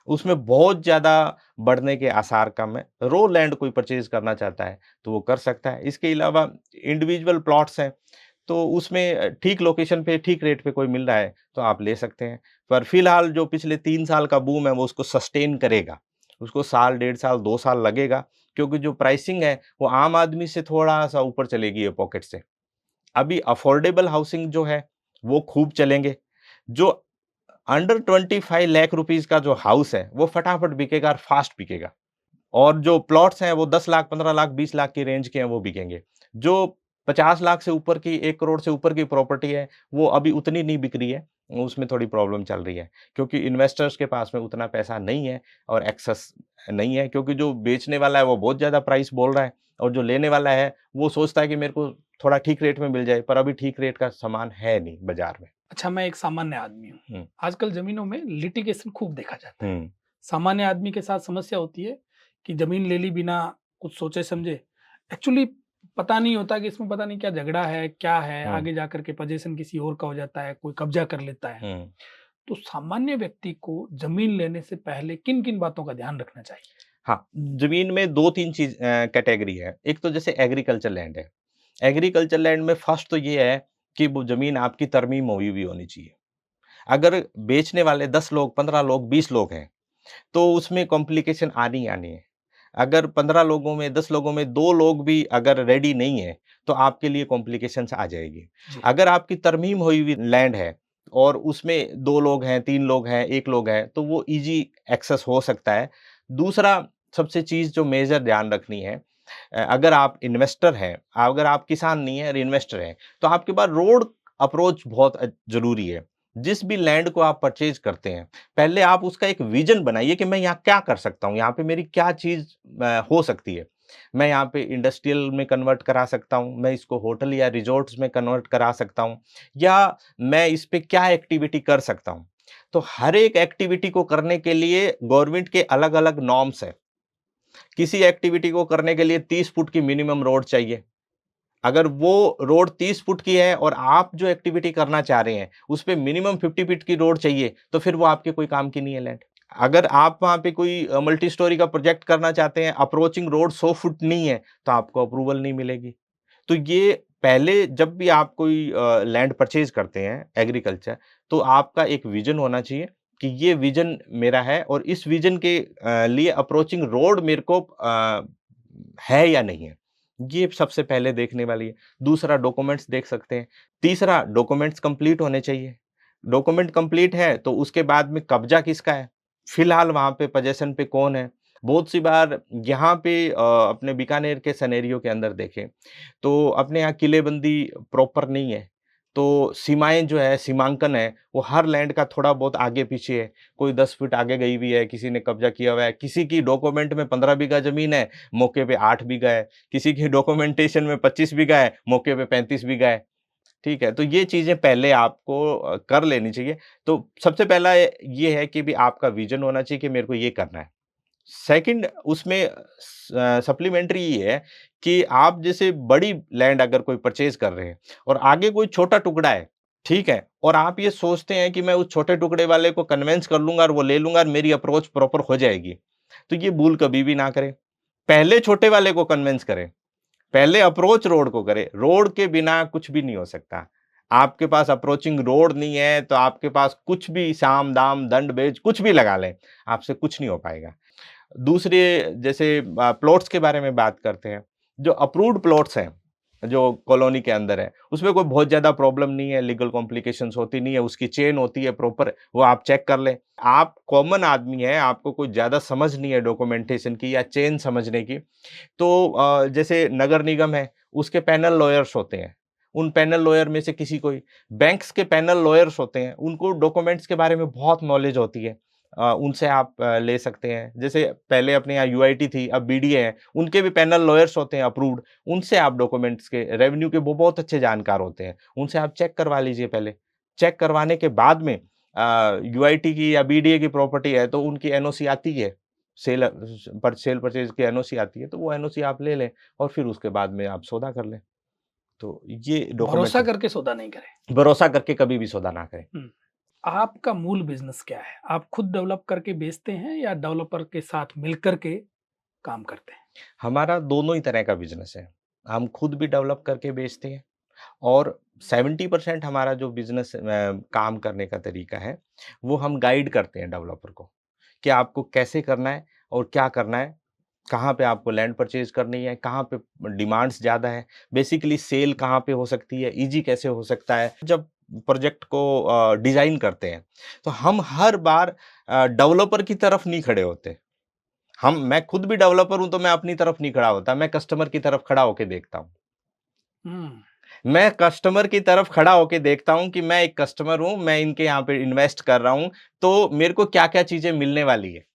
उसमें बहुत ज़्यादा बढ़ने के आसार कम है। रॉ लैंड कोई परचेज़ करना चाहता है, तो वो कर सकता है। इसके अलावा इंडिविजुअल प्लॉट्स हैं, तो उसमें ठीक लोकेशन पे, ठीक रेट पे कोई मिल रहा है, तो आप ले सकते हैं। पर फिलहाल जो पिछले 3 साल का बूम है, वो उसको सस्टेन करेगा। उसको साल, डेढ़ साल, 2 साल लगेगा, क्योंकि जो प्राइसिंग है, वो आम आदमी से थोड़ा-सा ऊपर चलेगी ये पॉकेट से। अभी अफोर्डेबल हाउसिंग जो है, वो खूब चलेंगे। जो अंडर 25 लाख रुपीज़ का जो हाउस है, वो फटाफट बिकेगा और फास्ट बिकेगा। और जो प्लॉट्स हैं वो 10 लाख, 15 लाख, 20 लाख की रेंज के हैं, वो बिकेंगे। जो 50 लाख से ऊपर की, 1 करोड़ से ऊपर की प्रॉपर्टी है, वो अभी उतनी नहीं बिक रही है। उसमें थोड़ी प्रॉब्लम चल रही है, क्योंकि इन्वेस्टर्स के पास में उतना पैसा नहीं है और एक्सेस नहीं है, क्योंकि जो बेचने वाला है वो बहुत ज़्यादा प्राइस बोल रहा है और जो लेने वाला है वो सोचता है कि मेरे को थोड़ा ठीक रेट में मिल जाए, पर अभी ठीक रेट का सामान है नहीं बाजार में। अच्छा, मैं एक सामान्य आदमी हूँ। हुँ, आजकल ज़मीनों में लिटिगेशन खूब देखा जाता है। हुँ, सामान्य आदमी के साथ समस्या होती है कि ज़मीन ले ली बिना कुछ सोचे-समझे। एक्चुअली पता नहीं होता कि इसमें पता नहीं क्या झगड़ा है, क्या है, हुँ, आगे जाकर के पोज़ीशन किसी और का हो जाता है, कोई कब्ज़ा कर लेता है। हुँ। तो सामान्य व्यक्ति को ज़मीन लेने से पहले किन-किन बातों का ध्यान रखना चाहिए? हाँ, ज़मीन में 2-3 चीज़ कैटेगरी है। एक तो जैसे एग्रीकल्चर लैंड है। एग्रीकल्चर लैंड में फर्स्ट तो ये है कि वो ज़मीन आपकी तरमीम हुई हुई होनी चाहिए। अगर बेचने वाले 10 लोग, 15 लोग, 20 लोग हैं, तो उसमें कॉम्प्लिकेशन आनी ही आनी है। अगर 15 लोगों में, 10 लोगों में 2 लोग भी अगर रेडी नहीं है, तो आपके लिए कॉम्प्लिकेशंस आ जाएगी। जी। अगर आपकी तरमीम हुई हुई लैंड है और उसमें 2 लोग हैं, 3 लोग हैं, 1 लोग है, तो वो ईज़ी एक्सेस हो सकता है। दूसरा सबसे चीज़ जो मेजर ध्यान रखनी है, अगर आप इन्वेस्टर हैं, अगर आप किसान नहीं हैं और इन्वेस्टर हैं, तो आपके पास रोड अप्रोच बहुत ज़रूरी है। जिस भी लैंड को आप परचेज़ करते हैं, पहले आप उसका एक विज़न बनाइए कि मैं यहाँ क्या कर सकता हूँ, यहाँ पे मेरी क्या चीज़ हो सकती है। मैं यहाँ पे इंडस्ट्रियल में कन्वर्ट करा सकता हूँ, मैं इसको होटल या रिज़ॉर्ट्स में कन्वर्ट करा सकता हूँ, या मैं इस पे क्या एक्टिविटी कर सकता हूँ। तो हर एक एक्टिविटी को करने के लिए गवर्नमेंट के अलग-अलग नॉर्म्स हैं। किसी एक्टिविटी को करने के लिए 30 फुट की मिनिमम रोड चाहिए। अगर वो रोड 30 फुट की है और आप जो एक्टिविटी करना चाह रहे हैं, उसपे मिनिमम 50 फीट की रोड चाहिए, तो फिर वो आपके कोई काम की नहीं है लैंड। अगर आप वहाँ पे कोई मल्टी स्टोरी का प्रोजेक्ट करना चाहते हैं, अप्रोचिंग रोड 100 फुट नहीं है, तो आपको अप्रूवल नहीं मिलेगी। तो ये पहले जब भी आप कोई लैंड परचेज़ करते हैं एग्रीकल्चर, तो आपका एक विज़न होना चाहिए कि ये विज़न मेरा है और इस विज़न के लिए अप्रोचिंग रोड मेरे को है या नहीं है। ये सबसे पहले देखने वाली है। दूसरा डॉक्यूमेंट्स देख सकते हैं। तीसरा डॉक्यूमेंट्स कंप्लीट होने चाहिए। डॉक्यूमेंट कंप्लीट है तो उसके बाद में कब्ज़ा किसका है? फिलहाल वहाँ पे पजेशन पे कौन है? बहुत सी बार यहाँ पे अपने बीकानेर के सिनेरियो के अंदर देखें, तो अपने यहाँ किलेबंदी प्रॉपर नहीं है। तो सीमाएँ जो है, सीमांकन है, वो हर लैंड का थोड़ा बहुत आगे-पीछे है। कोई 10 फीट आगे गई हुई है, किसी ने कब्ज़ा किया हुआ है, किसी की डॉक्यूमेंट में 15 बीघा ज़मीन है, मौके पे 8 बीघा है, किसी की डॉक्यूमेंटेशन में 25 बीघा है, मौके पे 35 बीघा है। ठीक है? तो ये चीज़ें पहले आपको कर लेनी चाहिए। तो सबसे पहला ये है कि भी आपका विज़न होना चाहिए कि मेरे को ये करना है। सेकंड उसमें सप्लीमेंट्री ये है कि आप जैसे बड़ी लैंड अगर कोई परचेज़ कर रहे हैं और आगे कोई छोटा टुकड़ा है, ठीक है? और आप ये सोचते हैं कि मैं उस छोटे टुकड़े वाले को कन्विंस कर लूँगा और वो ले लूँगा और मेरी अप्रोच प्रॉपर हो जाएगी। तो ये भूल कभी भी ना करें। पहले छोटे वाले को कन्विंस करें। पहले अप्रोच रोड को करें, रोड के बिना कुछ भी नहीं हो सकता। आपके पास अप्रोचिंग रोड नहीं है, तो आपके पास कुछ भी साम-दाम, दंड-भेद कुछ भी लगा लें, आपसे कुछ नहीं हो पाएगा। दूसरे जैसे प्लॉट्स के बारे में बात करते हैं, जो अप्रूव्ड प्लॉट्स हैं, जो कॉलोनी के अंदर है, उसमें कोई बहुत ज़्यादा प्रॉब्लम नहीं है, लीगल कॉम्प्लिकेशंस होती नहीं है, उसकी चेन होती है प्रॉपर, वो आप चेक कर लें। आप कॉमन आदमी हैं, आपको कोई ज़्यादा समझ नहीं है डॉक्यूमेंटेशन की या चेन समझने की, तो जैसे नगर निगम है, उसके पैनल लॉयर्स होते हैं। उन पैनल लॉयर में से किसी कोई बैंक्स के पैनल लॉयर्स होते हैं, उनको डॉक्यूमेंट्स के बारे में बहुत नॉलेज होती है। उनसे आप ले सकते हैं। जैसे पहले अपने यहाँ यूआईटी थी, अब बीडीए है, उनके भी पैनल लॉयर्स होते हैं अप्रूव्ड, उनसे आप डॉक्यूमेंट्स के रेवेन्यू के वो बहुत अच्छे जानकार होते हैं, उनसे आप चेक करवा लीजिए पहले। चेक करवाने के बाद में यूआईटी की या बीडीए की प्रॉपर्टी है, तो उनकी एनओसी आती है। सेल परचेज़ की एनओसी आती है, तो वो एनओसी आप ले लें और फिर उसके बाद में आप सौदा कर लें। तो ये भरोसा डॉक्यूमेंट्स करके सौदा नहीं करें। भरोसा करके कभी भी सौदा ना करें। हुँ। आपका मूल बिज़नेस क्या है? आप खुद डेवलप करके बेचते हैं या डेवलपर के साथ मिलकर के काम करते हैं? हमारा दोनों ही तरह का बिज़नेस है। हम खुद भी डेवलप करके बेचते हैं और 70% हमारा जो बिज़नेस काम करने का तरीका है, वो हम गाइड करते हैं डेवलपर को, कि आपको कैसे करना है और क्या करना है, कहाँ पे आपको लैंड परचेज़ करनी है, कहाँ पे डिमांड्स ज़्यादा है, बेसिकली सेल कहाँ पे हो सकती है, ईज़ी कैसे हो सकता है। जब प्रोजेक्ट को डिज़ाइन करते हैं, तो हम हर बार डेवलपर की तरफ नहीं खड़े होते। मैं खुद भी डेवलपर हूँ, तो मैं अपनी तरफ नहीं खड़ा होता, मैं कस्टमर की तरफ खड़ा होके देखता हूँ। हुँ। मैं कस्टमर की तरफ खड़ा होके देखता हूँ कि मैं एक कस्टमर हूँ, मैं इनके यहाँ पे इन्वेस्ट कर रहा हूँ, तो मेरे को क्या-क्या चीज़ें मिलने वाली है।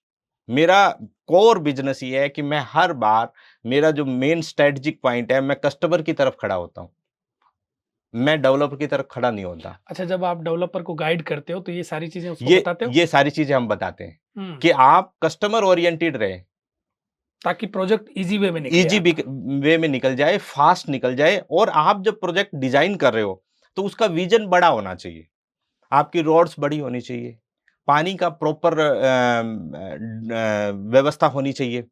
मेरा कोर बिज़नेस ये है कि मैं हर बार मेरा जो मेन स्ट्रैटेजिक पॉइंट है, मैं कस्टमर की तरफ खड़ा होता हूँ। मैं डेवलपर की तरफ खड़ा नहीं होता। अच्छा, जब आप डेवलपर को गाइड करते हो तो ये सारी चीज़ें उसको ये बताते हो? ये सारी चीज़ें हम बताते हैं हुँ, कि आप कस्टमर ओरिएंटेड रहें। ताकि प्रोजेक्ट ईज़ी वे में निकले ईज़ी आपका। वे में निकल जाए, फास्ट निकल जाए और आप जब प्रोजेक्ट डिज़ाइन कर रहे हो, तो उसका विज़न बड़ा होना चाहिए। आपकी रोड्स बड़ी होनी चाहिए, पानी का प्रॉपर व्यवस्था होनी चाहिए।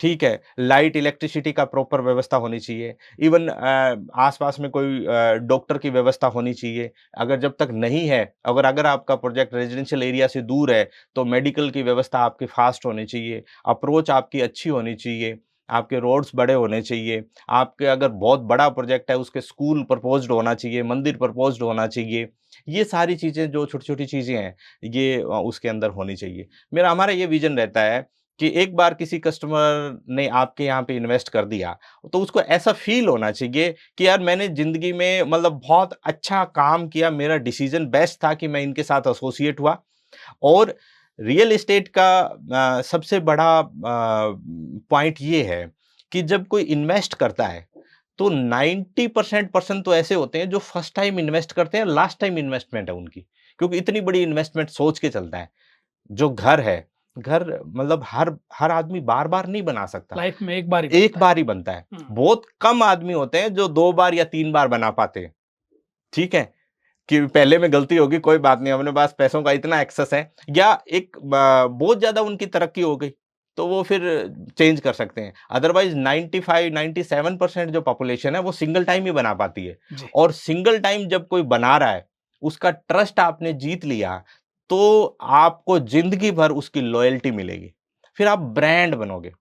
ठीक है, लाइट, इलेक्ट्रिसिटी का प्रॉपर व्यवस्था होनी चाहिए। इवन आस-पास में कोई डॉक्टर की व्यवस्था होनी चाहिए। अगर जब तक नहीं है, अगर आपका प्रोजेक्ट रेज़िडेंशियल एरिया से दूर है, तो मेडिकल की व्यवस्था आपकी फ़ास्ट होनी चाहिए, अप्रोच आपकी अच्छी होनी चाहिए, आपके रोड्स बड़े होने चाहिए। आपके अगर बहुत बड़ा प्रोजेक्ट है, उसके स्कूल प्रपोज़्ड होना चाहिए, मंदिर प्रपोज़्ड होना चाहिए। ये सारी चीज़ें जो छोटी-छोटी चीज़ें हैं, ये उसके अंदर होनी चाहिए। हमारा ये विज़न रहता है कि एक बार किसी कस्टमर ने आपके यहाँ पे इन्वेस्ट कर दिया, तो उसको ऐसा फ़ील होना चाहिए कि यार मैंने ज़िंदगी में मतलब बहुत अच्छा काम किया, मेरा डिसीज़न बेस्ट था कि मैं इनके साथ एसोसिएट हुआ और रियल एस्टेट का सबसे बड़ा पॉइंट ये है कि जब कोई इन्वेस्ट करता है, तो 90% पर्सन तो ऐसे होते हैं जो फर्स्ट टाइम इन्वेस्ट करते हैं, लास्ट टाइम इन्वेस्टमेंट है उनकी, क्योंकि इतनी बड़ी इन्वेस्टमेंट सोच के चलता है। जो घर है, घर मतलब हर हर आदमी बार-बार नहीं बना सकता, लाइफ में एक बार ही एक बनता है। बार ही बनता है। हुँ, बहुत कम आदमी होते हैं जो 2 बार या 3 बार बना पाते हैं, ठीक है? कि पहले में गलती होगी कोई बात नहीं, अपने पास पैसों का इतना एक्सेस है या एक बहुत ज़्यादा उनकी तरक्की हो गई, तो वो फिर चेंज कर सकते हैं। अदरवाइज़ 95-97% जो पॉपुलेशन है वो सिंगल टाइम ही बना पाती है जी। और सिंगल टाइम जब कोई बना रहा है, उसका ट्रस्ट आपने जीत लिया, तो आपको ज़िंदगी भर उसकी लॉयल्टी मिलेगी। फिर आप ब्रांड बनोगे।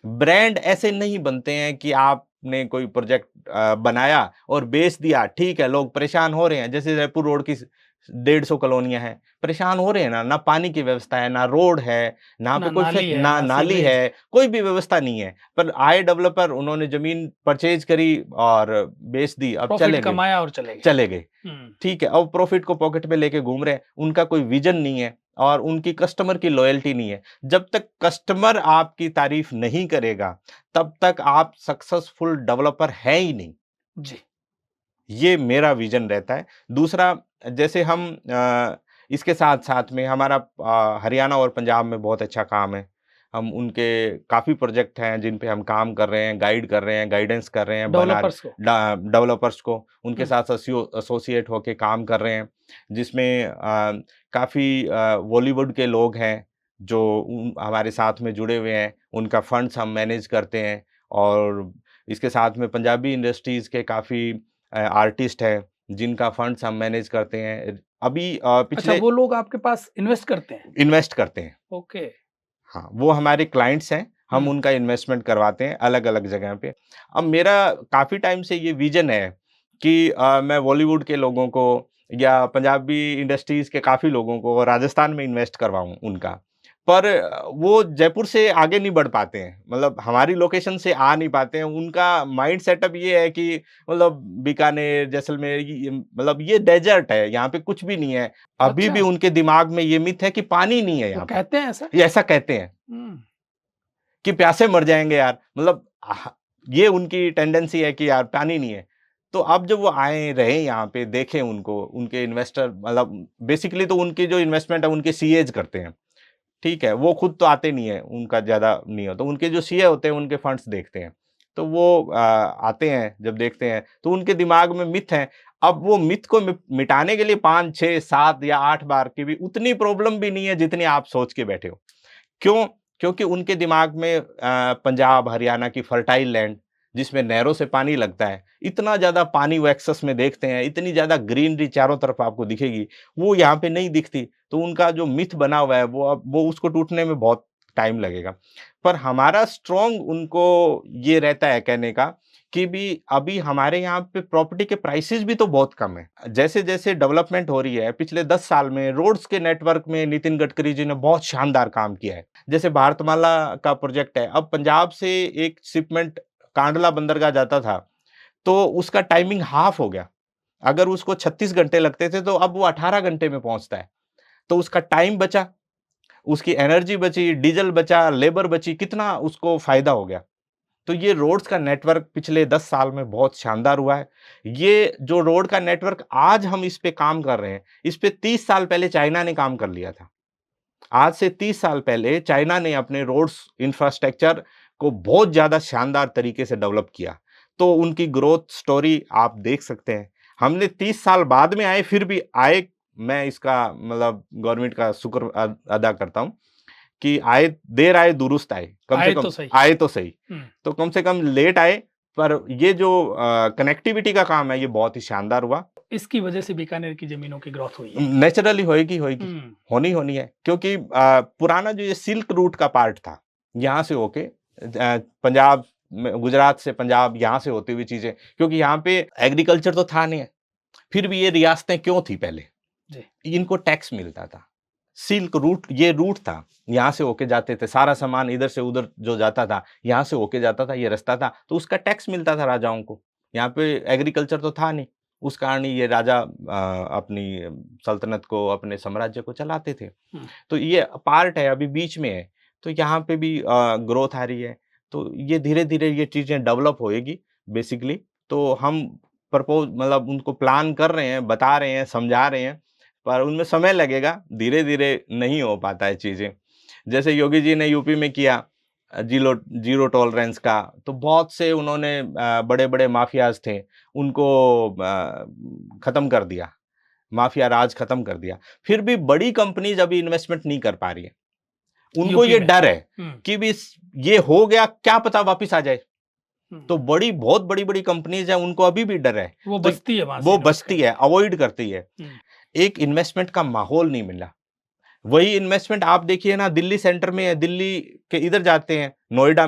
ब्रांड ऐसे नहीं बनते हैं कि आपने कोई प्रोजेक्ट बनाया और बेच दिया, ठीक है, लोग परेशान हो रहे हैं। जैसे जयपुर रोड की 150 कॉलोनियाँ हैं, परेशान हो रहे हैं ना पानी की व्यवस्था है, ना रोड है, ना पे ना कोई नाली है, ना ना नाली सीवरेज। है, कोई भी व्यवस्था नहीं है। पर आए डेवलपर, उन्होंने ज़मीन परचेज़ करी और बेच दी, अब प्रॉफ़िट चले गए। कमाया और चले गए। चले गए। हुँ, ठीक है, अब प्रॉफ़िट को पॉकेट में लेके घूम रहे हैं, उनका कोई विज़न नहीं है और उनकी कस्टमर की लॉयल्टी नहीं है। जब तक कस्टमर आपकी तारीफ़ नहीं करेगा, तब तक आप सक्सेसफुल डेवलपर हैं ही नहीं। जी। ये मेरा विज़न रहता है। दूसरा, जैसे हम इसके साथ-साथ में हमारा हरियाणा और पंजाब में बहुत अच्छा काम है। हम उनके काफ़ी प्रोजेक्ट हैं जिन पे हम काम कर रहे हैं, गाइड कर रहे हैं, गाइडेंस कर रहे हैं, बना डेवलपर्स को। डेवलपर्स को उनके हुँ, साथ एसोसिएट होके काम कर रहे हैं। जिसमें काफ़ी बॉलीवुड के लोग हैं जो हमारे साथ में जुड़े हुए हैं, उनका फंड्स हम मैनेज करते हैं और इसके साथ में पंजाबी इंडस्ट्रीज़ के काफ़ी आर्टिस्ट हैं, जिनका फंड्स हम मैनेज करते हैं। अभी अच्छा, पिछले वो लोग आपके पास इन्वेस्ट करते हैं? इन्वेस्ट करते हैं। ओके। हाँ, वो हमारे क्लाइंट्स हैं, हम हुँ, उनका इन्वेस्टमेंट करवाते हैं अलग-अलग जगह पे। अब मेरा काफ़ी टाइम से ये विज़न है कि मैं बॉलीवुड के लोगों को या पंजाबी इंडस्ट्रीज़ के काफ़ी लोगों को राजस्थान में इन्वेस्ट करवाऊँ उनका। पर वो जयपुर से आगे नहीं बढ़ पाते हैं, मतलब हमारी लोकेशन से आ नहीं पाते हैं। उनका माइंड सेटअप ये है कि मतलब बीकानेर, जैसलमेर ये मतलब ये डेज़र्ट है, यहाँ पे कुछ भी नहीं है। अभी भी अच्छा, उनके दिमाग में ये मिथ है कि पानी नहीं है वो यहाँ पे। कहते हैं ऐसा? ये ऐसा कहते हैं। हुँ, कि प्यासे मर जाएँगे यार, मतलब ये उनकी टेंडेंसी है कि यार पानी नहीं है। तो अब जब वो आए, रहे यहाँ पे, देखें उनको, उनके इन्वेस्टर मतलब बेसिकली तो उनकी जो इन्वेस्टमेंट है उनके सीएज करते हैं, ठीक है? वो खुद तो आते नहीं है, उनका ज़्यादा नहीं होता। उनके जो सीए होते हैं उनके फंड्स देखते हैं। तो वो आते हैं, जब देखते हैं तो उनके दिमाग में मिथ है। अब वो मिथ को मिटाने के लिए 5, 6, 7 या 8 बार की भी उतनी प्रॉब्लम भी नहीं है जितनी आप सोच के बैठे हो। क्यों? क्योंकि उनके दिमाग में पंजाब, हरियाणा की फर्टाइल लैंड जिसमें नहरों से पानी लगता है, इतना ज़्यादा पानी वो एक्सेस में देखते हैं, इतनी ज़्यादा ग्रीनरी चारों तरफ आपको दिखेगी, वो यहाँ पे नहीं दिखती। तो उनका जो मिथ बना हुआ है वो अब वो उसको टूटने में बहुत टाइम लगेगा। पर हमारा स्ट्रॉन्ग उनको ये रहता है कहने का कि भी अभी हमारे यहाँ पे प्रॉपर्टी के प्राइसेज़ भी तो बहुत कम है। जैसे-जैसे डेवलपमेंट हो रही है, पिछले 10 साल में रोड्स के नेटवर्क में नितिन गडकरी जी ने बहुत शानदार काम किया है। जैसे भारतमाला का प्रोजेक्ट है, अब पंजाब से एक शिपमेंट कांडला बंदरगाह जाता था, तो उसका टाइमिंग हाफ हो गया। अगर उसको 36 घंटे लगते थे तो अब वो 18 घंटे में पहुंचता है। तो उसका टाइम बचा, उसकी एनर्जी बची, डीजल बचा, लेबर बची, कितना उसको फायदा हो गया। तो ये रोड्स का नेटवर्क पिछले 10 साल में बहुत शानदार हुआ है। ये जो रोड का नेटवर्क आज हम इस पे काम कर रहे हैं, इस पे 30 साल पहले चाइना ने काम कर लिया था। आज से 30 साल पहले चाइना ने अपने रोड्स इंफ्रास्ट्रक्चर को बहुत ज़्यादा शानदार तरीके से डेवलप किया। तो उनकी ग्रोथ स्टोरी आप देख सकते हैं। हमने 30 साल बाद में आए, फिर भी आए, मैं इसका मतलब गवर्नमेंट का शुक्र अदा करता हूँ कि आए, देर आए दुरुस्त आए, कम से आए कम तो सही। आए तो सही। हम्म, तो कम से कम लेट आए, पर ये जो कनेक्टिविटी का काम है, ये बहुत ही शानदार हुआ। इसकी वजह से बीकानेर की जमीनों की ग्रोथ हुई है। नेचुरली होएगी, होएगी, हम्म, होनी है, क्योंकि पुराना जो ये सिल्क रूट का पार्ट था, यहाँ से होके पंजाब गुजरात से पंजाब, यहाँ से होती हुई चीजें, क्योंकि यहाँ पे एग्रीकल्चर तो था नहीं, फिर भी ये रियासतें क्यों थी पहले, जी, इनको टैक्स मिलता था। सिल्क रूट ये रूट था, यहाँ से होके जाते थे, सारा सामान इधर से उधर जो जाता था, यहाँ से होके जाता था, ये रास्ता था, तो उसका टैक्स मिलता था राजाओं को। यहाँ पे एग्रीकल्चर तो था नहीं, उस कारण ही ये राजा अपनी सल्तनत को, अपने साम्राज्य को चलाते थे। तो ये पार्ट है, अभी बीच में है, तो यहाँ पे भी ग्रोथ आ रही है। तो ये धीरे-धीरे ये चीज़ें डेवलप होएगी बेसिकली। तो हम मतलब उनको प्लान कर रहे हैं, बता रहे हैं, समझा रहे हैं, पर उनमें समय लगेगा, धीरे-धीरे नहीं हो पाता है चीज़ें। जैसे योगी जी ने यूपी में किया ज़ीरो ज़ीरो टॉलरेंस का, तो बहुत से उन्होंने बड़े-बड़े माफियाज़ थे, उनको खत्म कर दिया, माफिया राज खत्म कर दिया। फिर भी बड़ी कंपनीज़ अभी इन्वेस्टमेंट नहीं कर पा रही है। उनको यूपी ये में। डर है कि भी ये हो गया, क्या पता वापिस आ जाए। तो बहुत बड़ी-बड़ी कंपनीज़ हैं, उनको अभी भी डर है। वो तो बचती है वहां से वो इन्वेस्ट बचती है, अवॉइड करती है। हम्म, एक इन्वेस्टमेंट का माहौल नहीं मिला। वही इन्वेस्टमेंट आप देखिए ना, दिल्ली सेंटर में है, दिल्ली के इधर जाते हैं, नोएडा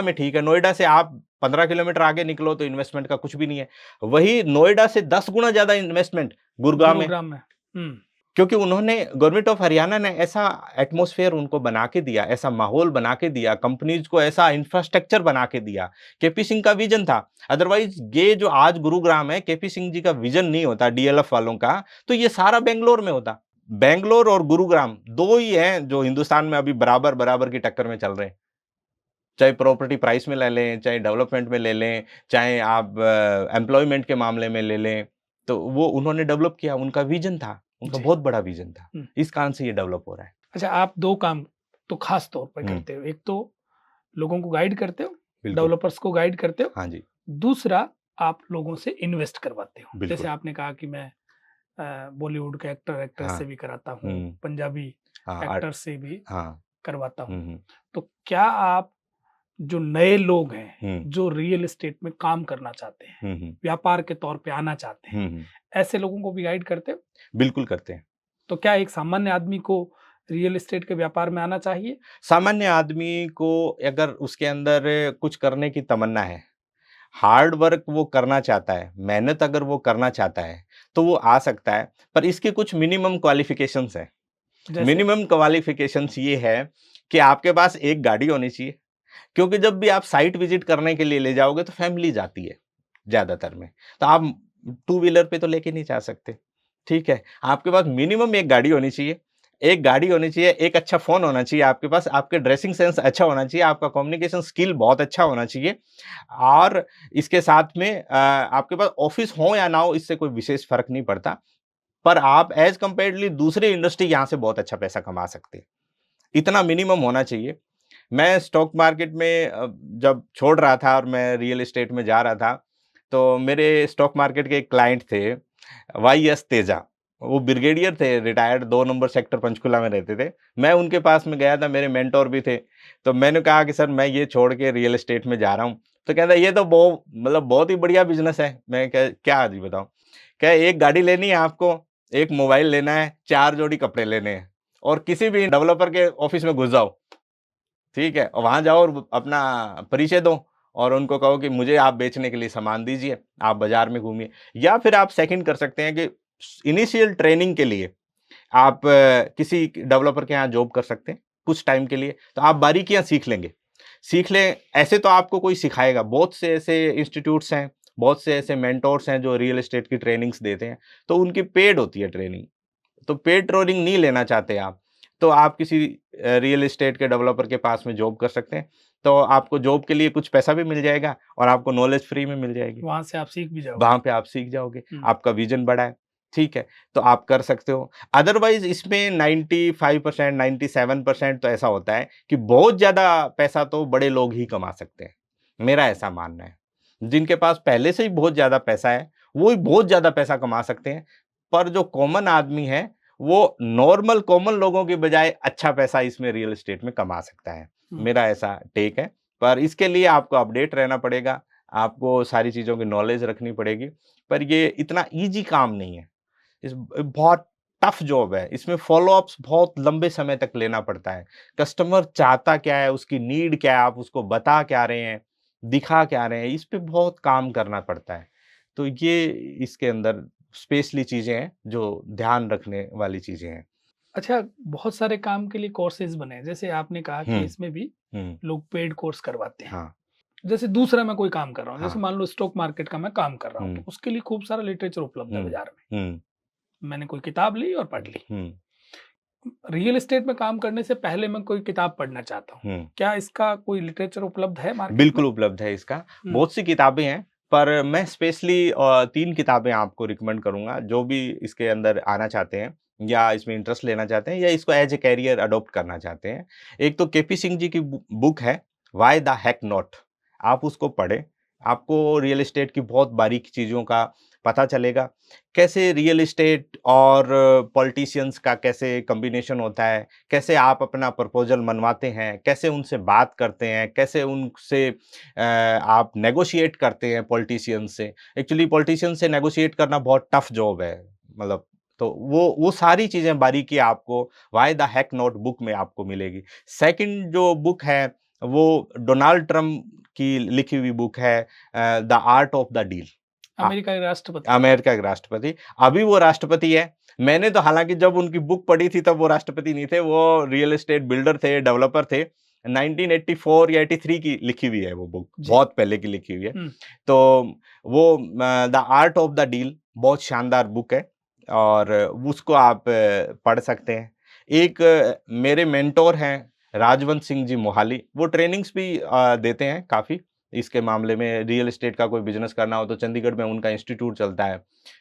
में ठीक है, नोएडा से आप 15 किलोमीटर आगे निकलो तो इन्वेस्टमेंट का कुछ भी नहीं है। वही नोएडा से 10 गुना ज़्यादा इन्वेस्टमेंट गुरुग्राम में, गुरुग्राम में। क्योंकि उन्होंने, गवर्नमेंट ऑफ हरियाणा ने ऐसा एटमॉस्फेयर उनको बना के दिया, ऐसा माहौल बना के दिया, कंपनीज़ को ऐसा इंफ्रास्ट्रक्चर बना के दिया। केपी सिंह का विज़न था। अदरवाइज़ ये जो आज गुरुग्राम है, केपी सिंह जी का विज़न नहीं होता डीएलएफ वालों का, तो ये सारा बैंगलोर में होता। बैंगलोर और गुरुग्राम 2 ही हैं जो हिंदुस्तान में अभी बराबर-बराबर की टक्कर में चल रहे हैं। चाहे प्रॉपर्टी प्राइस में ले लें, चाहे डेवलपमेंट में ले लें, चाहे आप एम्प्लॉयमेंट के मामले में ले लें, तो वो उन्होंने डेवलप किया, उनका विज़न था, उनका जी। बहुत बड़ा विज़न था। हम्म। इस कारण से ये डेवलप हो रहा है। अच्छा, आप 2 काम तो खास तौर पे हुँ। करते हो। एक तो लोगों को गाइड करते हो, बिल्कुल। डेवलपर्स को गाइड करते हो। हाँ जी, दूसरा, आप लोगों से इन्वेस्ट करवाते हो। बिल्कुल। जैसे आपने कहा कि मैं बॉलीवुड के एक्ट्रेस हाँ। से भी कराता हूँ, हुँ। पंजाबी हाँ, एक्टर से भी हाँ। करवाता हूँ। हुँ, हुँ। तो क्या आप जो नए लोग हैं, हुँ। जो रियल एस्टेट में काम करना चाहते हैं, हुँ, हुँ। व्यापार के तौर पे आना चाहते हैं, हुँ, हुँ। ऐसे लोगों को भी गाइड करते हो? बिल्कुल करते हैं। तो क्या एक सामान्य आदमी को रियल एस्टेट के व्यापार में आना चाहिए? सामान्य आदमी को अगर उसके अंदर कुछ करने की तमन्ना है, हार्ड वर्क वो करना चाहता है, मेहनत अगर वो करना चाहता है, तो वो आ सकता है, पर इसके कुछ मिनिमम क्वालिफ़िकेशंस हैं। जैसे? मिनिमम क्वालिफ़िकेशंस ये है कि आपके पास एक गाड़ी होनी चाहिए, क्योंकि जब भी आप साइट विज़िट करने के लिए ले जाओगे तो फैमिली जाती है, ज़्यादातर में। तो आप टू व्हीलर पे तो लेके नहीं जा सकते, ठीक है? आपके पास मिनिमम एक गाड़ी होनी चाहिए, एक अच्छा फ़ोन होना चाहिए आपके पास, आपके ड्रेसिंग सेंस अच्छा होना चाहिए, आपका कम्युनिकेशन स्किल बहुत अच्छा होना चाहिए और इसके साथ में आपके पास ऑफ़िस हो या ना हो, इससे कोई विशेष फ़र्क नहीं पड़ता। पर आप एज़ कंपेयर्डली दूसरी इंडस्ट्री यहाँ से बहुत अच्छा पैसा कमा सकते हैं। इतना मिनिमम होना चाहिए। मैं स्टॉक मार्केट में जब छोड़ रहा था और मैं रियल एस्टेट में जा रहा था, तो मेरे स्टॉक मार्केट के एक क्लाइंट थे, वाईएस तेजा। वो ब्रिगेडियर थे, रिटायर्ड 2 नंबर सेक्टर पंचकुला में रहते थे। मैं उनके पास में गया था, मेरे मेंटर भी थे। तो मैंने कहा कि सर मैं ये छोड़ के रियल एस्टेट में जा रहा हूँ। तो कहता है ये तो बहुत ही बढ़िया बिज़नेस है। मैं कहा क्या जी बताओ? कहे एक गाड़ी लेनी है आपको, एक मोबाइल लेना है, 4 जोड़ी कपड़े लेने हैं और किसी भी डेवलपर के ऑफ़िस में घुस जाओ। ठीक है? और वहाँ जाओ और अपना परिचय दो और उनको कहो कि मुझे आप बेचने के लिए सामान दीजिए, आप बाज़ार में घूमिए। या फिर आप सेकंड कर सकते हैं कि इनिशियल ट्रेनिंग के लिए आप किसी डेवलपर के यहाँ जॉब कर सकते हैं, कुछ टाइम के लिए। तो आप बारीकियाँ सीख लेंगे। सीख लें, ऐसे तो आपको कोई सिखाएगा, बहुत से ऐसे इंस्टीट्यूट्स हैं, बहुत से ऐसे मेंटोर्स हैं जो रियल एस्टेट की ट्रेनिंग्स देते हैं, तो उनकी पेड होती है ट्रेनिंग। तो पेड ट्रेनिंग नहीं लेना चाहते आप, तो आप किसी रियल एस्टेट के डेवलपर के पास में जॉब कर सकते हैं। तो आपको जॉब के लिए कुछ पैसा भी मिल जाएगा और आपको नॉलेज फ्री में मिल जाएगी। वहाँ से आप सीख भी जाओगे। वहाँ पे आप सीख जाओगे, हुँ। आपका विज़न बड़ा है, ठीक है? तो आप कर सकते हो। अदरवाइज़ इसमें 95% 97% तो ऐसा होता है कि बहुत ज़्यादा पैसा तो बड़े लोग ही कमा सकते हैं, मेरा ऐसा मानना है। जिनके पास पहले से ही बहुत ज़्यादा पैसा है, वो ही बहुत ज़्यादा पैसा कमा सकते हैं, पर जो कॉमन आदमी है, वो नॉर्मल कॉमन लोगों की बजाय अच्छा पैसा इसमें रियल एस्टेट में कमा सकता है। हुँ। मेरा ऐसा टेक है, पर इसके लिए आपको अपडेट रहना पड़ेगा, आपको सारी चीज़ों की नॉलेज रखनी पड़ेगी, पर ये इतना ईज़ी काम नहीं है। बहुत टफ जॉब है, इसमें फ़ॉलो-अप्स बहुत लंबे समय तक लेना पड़ता है। कस्टमर चाहता क्या है, उसकी नीड क्या है, आप उसको बता क्या रहे हैं, दिखा क्या रहे हैं, इस पे बहुत काम करना पड़ता है। तो ये इसके अंदर स्पेशली चीज़ें हैं, जो ध्यान रखने वाली चीज़ें हैं। अच्छा, बहुत सारे काम के लिए कोर्सेज़ बने हैं, जैसे आपने कहा कि हुँ, इसमें भी हुँ। लोग पेड कोर्स करवाते हैं। हाँ, जैसे दूसरा मैं कोई काम कर रहा हूँ, जैसे हाँ। मान लो स्टॉक मार्केट का मैं काम कर रहा हूँ, तो हुँ, उसके लिए खूब सारा लिटरेचर उपलब्ध है हुँ, बाज़ार में। हुँ, मैंने कोई किताब ली और पढ़ ली। हुँ, रियल एस्टेट में काम करने से पहले मैं कोई किताब पढ़ना चाहता हूँ। हुँ। क्या इसका कोई लिटरेचर उपलब्ध है मार्केट में? बिल्कुल उपलब्ध है इसका। हुँ, बहुत सी किताबें हैं, पर मैं स्पेशली 3 किताबें आपको रिकमेंड करूँगा, जो भी इसके अंदर आना चाहते हैं या इसमें इंटरेस्ट लेना चाहते हैं या इसको एज़ ए करियर अडॉप्ट करना चाहते हैं। एक तो केपी सिंह जी की बुक है, व्हाई द हेक नॉट। आप उसको पढ़ें, आपको रियल एस्टेट की बहुत बारीक चीज़ों का पता चलेगा। कैसे रियल एस्टेट और पॉलिटिशियंस का कैसे कॉम्बिनेशन होता है, कैसे आप अपना प्रपोज़ल मनवाते हैं, कैसे उनसे बात करते हैं, कैसे उनसे आप नेगोशिएट करते हैं पॉलिटिशियंस से। एक्चुअली पॉलिटिशियंस से नेगोशिएट करना बहुत टफ जॉब है, मतलब तो वो सारी चीज़ें बारीकी आपको why the heck not book में आपको मिलेगी। सेकंड जो बुक है, वो डोनाल्ड ट्रम्प की लिखी हुई बुक है the art of the deal. America के राष्ट्रपति। अमेरिका के राष्ट्रपति, अभी वो राष्ट्रपति है। मैंने तो हालाँकि जब उनकी बुक पढ़ी थी तब वो राष्ट्रपति नहीं थे, वो रियल एस्टेट बिल्डर थे, डेवलपर थे। 1984 या 83 की लिखी हुई है वो बुक, जी। बहुत पहले की लिखी हुई है। हुँ, तो वो the art of the deal बहुत शानदार बुक है और उसको आप पढ़ सकते हैं। एक मेरे मेंटर हैं राजवंत सिंह जी मोहाली, वो ट्रेनिंग्स भी देते हैं काफ़ी। इसके मामले में रियल एस्टेट का कोई बिज़नेस करना हो तो चंडीगढ़ में उनका इंस्टीट्यूट चलता है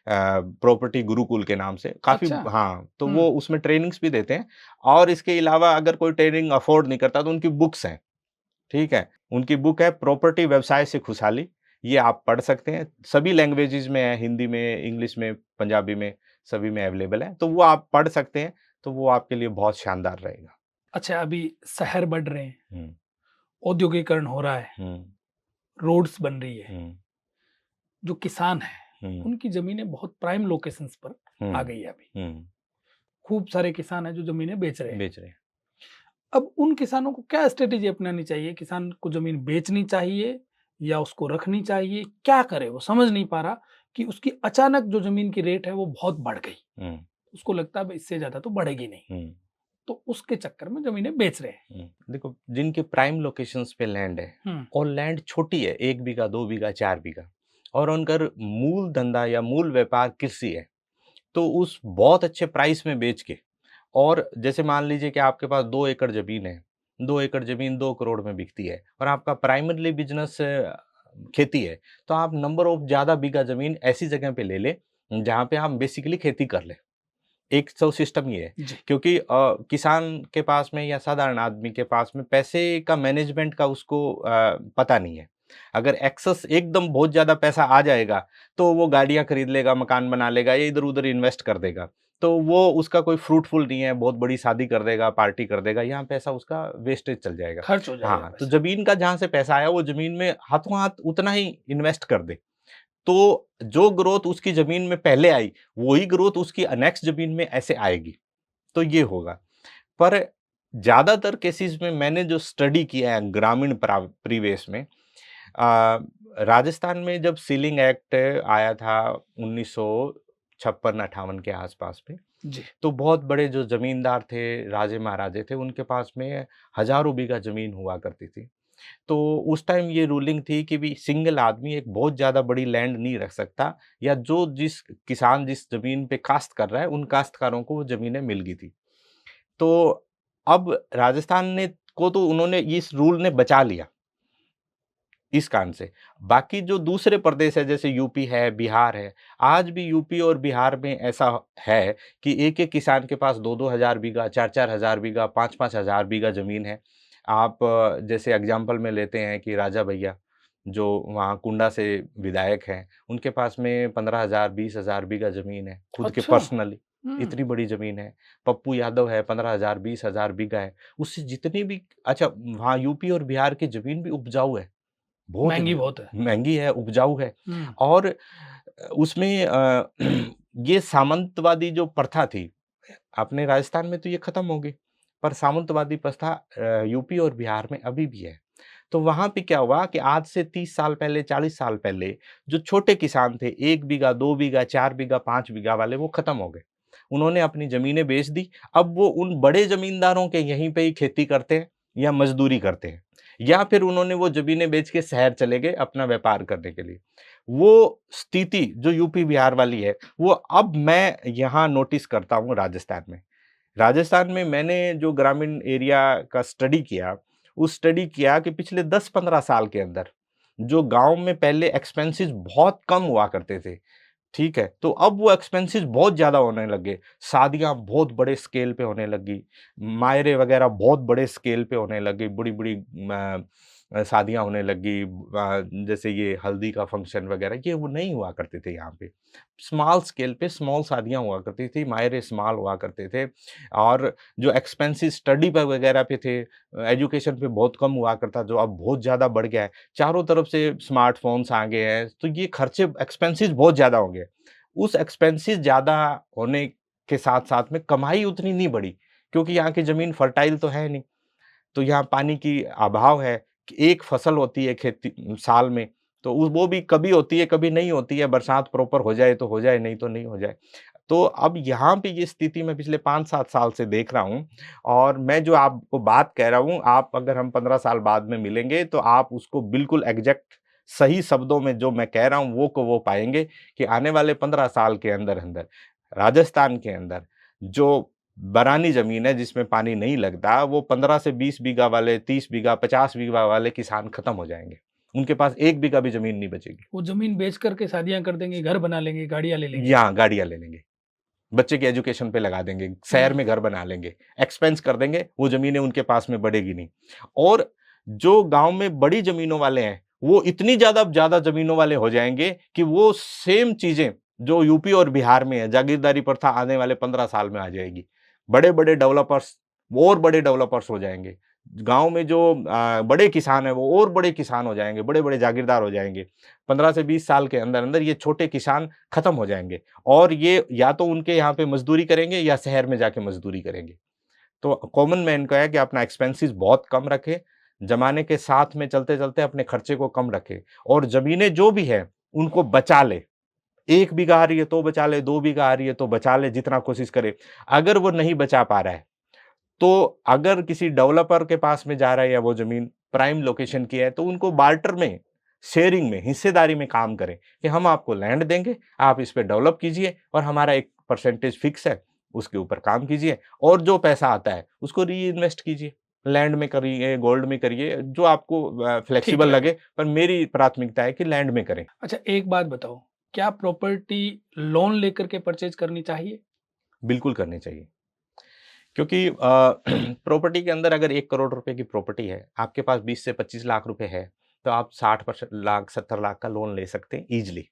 प्रॉपर्टी गुरुकुल के नाम से। काफ़ी अच्छा। हाँ, तो हुँ, वो उसमें ट्रेनिंग्स भी देते हैं और इसके अलावा अगर कोई ट्रेनिंग अफ़ोर्ड नहीं करता तो उनकी बुक्स हैं, ठीक है? उनकी बुक है प्रॉपर्टी व्यवसाय से खुशहाली, ये आप पढ़ सकते हैं। सभी लैंग्वेजेज़ में है, हिंदी में, इंग्लिश में, पंजाबी में, सभी में अवेलेबल है। तो वो आप पढ़ सकते हैं, तो वो आपके लिए बहुत शानदार रहेगा। अच्छा, अभी शहर बढ़ रहे हैं, हुँ, औद्योगीकरण हो रहा है, हुँ, रोड्स बन रही है। हुँ, जो किसान हैं, हुँ, उनकी ज़मीनें बहुत प्राइम लोकेशंस पर आ हुँ, गई है अभी। हुँ, खूब सारे किसान हैं जो ज़मीनें बेच रहे हैं। बेच रहे हैं। अब उन किसानों को क्या स्ट्रैटेजी अपनानी चाहिए? किसान को ज़मीन बेचनी चाहिए या उसको रखनी चाहिए? क्या करे? वो समझ नहीं पा रहा कि उसकी अचानक जो ज़मीन की रेट है वो बहुत बढ़ गई। हुँ, उसको लगता है अब इससे ज़्यादा तो बढ़ेगी नहीं। हुँ, तो उसके चक्कर में ज़मीनें बेच रहे हैं। हुँ। देखो, जिनके प्राइम लोकेशंस पे लैंड है हुँ, और लैंड छोटी है, 1 बीघा, 2 बीघा, 4 बीघा और उनका मूल धंधा या मूल व्यापार कृषि है, तो उस बहुत अच्छे प्राइस में बेच के और जैसे मान लीजिए कि आपके पास 2 एकड़ ज़मीन है, 2 एकड़ ज़मीन 2 करोड़ में बिकती है और आपका प्राइमरीली बिज़नेस खेती है, तो आप नंबर ऑफ ज़्यादा बीघा ज़मीन ऐसी जगह पे ले लें, जहाँ पे आप बेसिकली खेती कर लें। एक तो सिस्टम ये है, जी। क्योंकि किसान के पास में या साधारण आदमी के पास में पैसे का मैनेजमेंट का उसको पता नहीं है। अगर एक्सेस एकदम बहुत ज़्यादा पैसा आ जाएगा, तो वो गाड़ियाँ खरीद लेगा, मकान बना लेगा या इधर-उधर इन्वेस्ट कर देगा। तो वो उसका कोई फ्रूटफुल नहीं है, बहुत बड़ी शादी कर देगा, पार्टी कर देगा, यहाँ पैसा उसका वेस्टेज चल जाएगा। खर्च हो जाएगा हाँ, तो पैसा। ज़मीन का जहाँ से पैसा आया, वो ज़मीन में हाथों-हाथ उतना ही इन्वेस्ट कर दे। तो जो ग्रोथ उसकी ज़मीन में पहले आई, वही ग्रोथ उसकी नेक्स्ट ज़मीन में ऐसे आएगी, तो ये होगा। पर ज़्यादातर केसेज़ में मैंने जो स्टडी किया है ग्रामीण परिवेश में राजस्थान में जब सीलिंग एक्ट आया था 1956-58 के आसपास में, जी। तो बहुत बड़े जो ज़मींदार थे, राजे-महाराजे थे, उनके पास में हज़ारों बीघा ज़मीन हुआ करती थी। तो उस टाइम ये रूलिंग थी कि भी सिंगल आदमी एक बहुत ज़्यादा बड़ी लैंड नहीं रख सकता, या जो जिस किसान जिस ज़मीन पे काश्त कर रहा है, उन काश्तकारों को वो ज़मीनें मिल गई थी। तो अब राजस्थान ने को तो उन्होंने इस रूल ने बचा लिया, इस कारण से। बाकी जो दूसरे प्रदेश है जैसे यूपी है, बिहार है, आज भी यूपी और बिहार में ऐसा है कि एक-एक किसान के पास 2-2 हज़ार बीघा, 4-4 हज़ार बीघा, 5-5 हज़ार बीघा ज़मीन है। आप जैसे एग्ज़ाम्पल में लेते हैं कि राजा भैया, जो वहाँ कुंडा से विधायक हैं, उनके पास में 15,000 20,000 बीघा ज़मीन है, खुद के अच्छा। पर्सनली, इतनी बड़ी ज़मीन है। पप्पू यादव है, 15,000 20,000 बीघा है। उससे जितनी भी अच्छा, वहाँ यूपी और बिहार की ज़मीन भी उपजाऊ है। बहुत महँगी बहुत है। महँगी है, उपजाऊ है, हुँ। और उसमें ये सामंतवादी जो प्रथा थी, अपने राजस्थान में तो ये खत्म हो गई, पर सामंतवादी प्रथा यूपी और बिहार में अभी भी है। तो वहाँ पे क्या हुआ कि आज से 30 साल पहले, 40 साल पहले जो छोटे किसान थे, 1 बीघा, 2 बीघा, 4 बीघा, 5 बीघा वाले, वो खत्म हो गए। उन्होंने अपनी ज़मीनें बेच दी, अब वो उन बड़े ज़मींदारों के यहीं पे ही खेती करते हैं या मज़दूरी करते हैं, या फिर उन्होंने वो ज़मीनें बेच के शहर चले गए अपना व्यापार करने के लिए। वो स्थिति जो यूपी बिहार वाली है, वो अब मैं यहाँ नोटिस करता हूँ राजस्थान में। राजस्थान में मैंने जो ग्रामीण एरिया का स्टडी किया, उस स्टडी किया कि पिछले 10-15 साल के अंदर, जो गाँव में पहले एक्सपेंसेस बहुत कम हुआ करते थे, ठीक है? तो अब वो एक्सपेंसेस बहुत ज़्यादा होने लग गए। शादियाँ बहुत बड़े स्केल पे होने लगी, मायरे वगैरह बहुत बड़े स्केल पे होने लग गई, बड़ी-बड़ी शादियाँ होने लगी, जैसे ये हल्दी का फंक्शन वगैरह, ये वो नहीं हुआ करते थे यहाँ पे। स्मॉल स्केल पे स्मॉल शादियाँ हुआ करती थी, मायरे स्मॉल हुआ करते थे, और जो एक्सपेंसेस स्टडी पे वगैरह पे थे, एजुकेशन पे बहुत कम हुआ करता, जो अब बहुत ज़्यादा बढ़ गया है। चारों तरफ से स्मार्टफ़ोन्स आ गए हैं, तो ये खर्चे एक्सपेंसेस बहुत ज़्यादा हो गए। उस एक्सपेंसेस ज़्यादा होने के साथ-साथ में कमाई उतनी नहीं बढ़ी, क्योंकि यहाँ की ज़मीन फर्टाइल तो है नहीं। तो यहाँ पानी की अभाव है, कि एक फसल होती है खेती साल में, तो वो भी कभी होती है, कभी नहीं होती है, बरसात प्रॉपर हो जाए तो हो जाए, नहीं तो नहीं हो जाए। तो अब यहाँ पे ये स्थिति मैं पिछले 5-7 साल से देख रहा हूँ, और मैं जो आपको बात कह रहा हूँ, आप अगर हम 15 साल बाद में मिलेंगे, तो आप उसको बिल्कुल एग्ज़ैक्ट सही शब्दों में जो मैं कह रहा हूँ, वो को वो पाएँगे कि आने वाले 15 साल के अंदर-अंदर राजस्थान के अंदर जो बरानी ज़मीन है जिसमें पानी नहीं लगता, वो 15 से 20 बीघा वाले, 30 बीघा, 50 बीघा वाले किसान खत्म हो जाएँगे। उनके पास 1 बीघा भी ज़मीन नहीं बचेगी। वो ज़मीन बेच कर के शादियाँ कर देंगे, घर बना लेंगे, गाड़ियाँ ले लेंगे। या गाड़ियाँ ले लेंगे, बच्चे की एजुकेशन पे लगा देंगे, शहर हुँ। में घर बना लेंगे, एक्सपेंस कर देंगे, वो ज़मीनें उनके पास में बढ़ेगी नहीं। और जो गाँव में बड़ी ज़मीनों वाले हैं, वो इतनी ज़्यादा ज़्यादा ज़मीनों वाले हो जाएँगे कि वो सेम चीज़ें जो यूपी और बिहार में है, जागीरदारी प्रथा आने वाले 15 साल में आ जाएगी। बड़े-बड़े डेवलपर्स और बड़े डेवलपर्स हो जाएँगे। गाँव में जो बड़े किसान हैं, वो और बड़े किसान हो जाएँगे, बड़े-बड़े जागीरदार हो जाएँगे। 15 से 20 साल के अंदर-अंदर ये छोटे किसान खत्म हो जाएँगे, और ये या तो उनके यहाँ पे मज़दूरी करेंगे या शहर में जाके मज़दूरी करेंगे। तो कॉमन मैन का है कि अपना एक्सपेंसेस बहुत कम रखें, ज़माने के साथ में चलते-चलते अपने खर्चे को कम रखें, और ज़मीनें जो भी हैं, उनको बचा लें। 1 बीघा आ रही है तो बचा ले, 2 बीघा आ रही है तो बचा ले, जितना कोशिश करे। अगर वो नहीं बचा पा रहा है, तो अगर किसी डेवलपर के पास में जा रहा है या वो ज़मीन प्राइम लोकेशन की है, तो उनको बार्टर में, शेयरिंग में, हिस्सेदारी में काम करें कि हम आपको लैंड देंगे, आप इस पे डेवलप कीजिए, और हमारा एक परसेंटेज फिक्स है, उसके ऊपर काम कीजिए, और जो पैसा आता है उसको रीइन्वेस्ट कीजिए। लैंड में करिए, गोल्ड में करिए, जो आपको ठीक फ्लेक्सिबल लगे। लगे, पर मेरी प्राथमिकता है कि लैंड में करें। अच्छा, एक बात बताओ, क्या प्रॉपर्टी लोन लेकर के परचेज़ करनी चाहिए? बिल्कुल करनी चाहिए। क्योंकि प्रॉपर्टी के अंदर अगर 1 करोड़ रुपए की प्रॉपर्टी है, आपके पास 20 से 25 लाख रुपए है, तो आप 60% लाख, 70 लाख का लोन ले सकते हैं ईज़िली।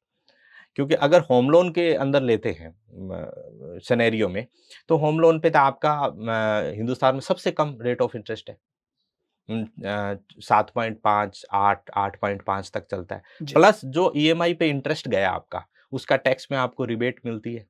क्योंकि अगर होम लोन के अंदर लेते हैं सिनेरियो में, तो होम लोन पे तो आपका हिंदुस्तान में सबसे कम रेट ऑफ इंटरेस्ट है। 7.5, 8, 8.5 तक चलता है। जी। प्लस जो ईएमआई पे इंटरेस्ट गया आपका, उसका टैक्स में आपको रिबेट मिलती है।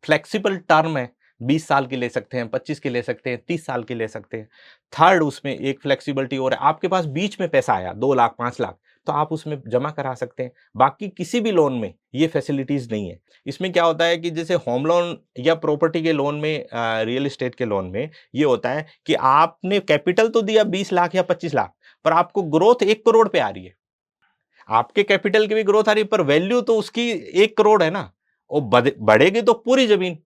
फ्लेक्सिबल टर्म है, 20 साल की ले सकते हैं, 25 की ले सकते हैं, 30 साल की ले सकते हैं। थर्ड उसमें एक फ्लेक्सिबिलिटी और है, आपके पास बीच में पैसा आया 2 लाख, 5 लाख, तो आप उसमें जमा करा सकते हैं। बाकी किसी भी लोन में ये फैसिलिटीज़ नहीं है। इसमें क्या होता है कि जैसे होम लोन या प्रॉपर्टी के लोन में रियल एस्टेट के लोन में ये होता है कि आपने कैपिटल तो दिया 20 लाख या 25 लाख, पर आपको ग्रोथ 1 करोड़ पे आ रही है। आपके कैपिटल की भी ग्रोथ आ रही है, पर वैल्यू तो उसकी 1 करोड़ है ना, वो बढ़ेगी तो पूरी ज़मीन।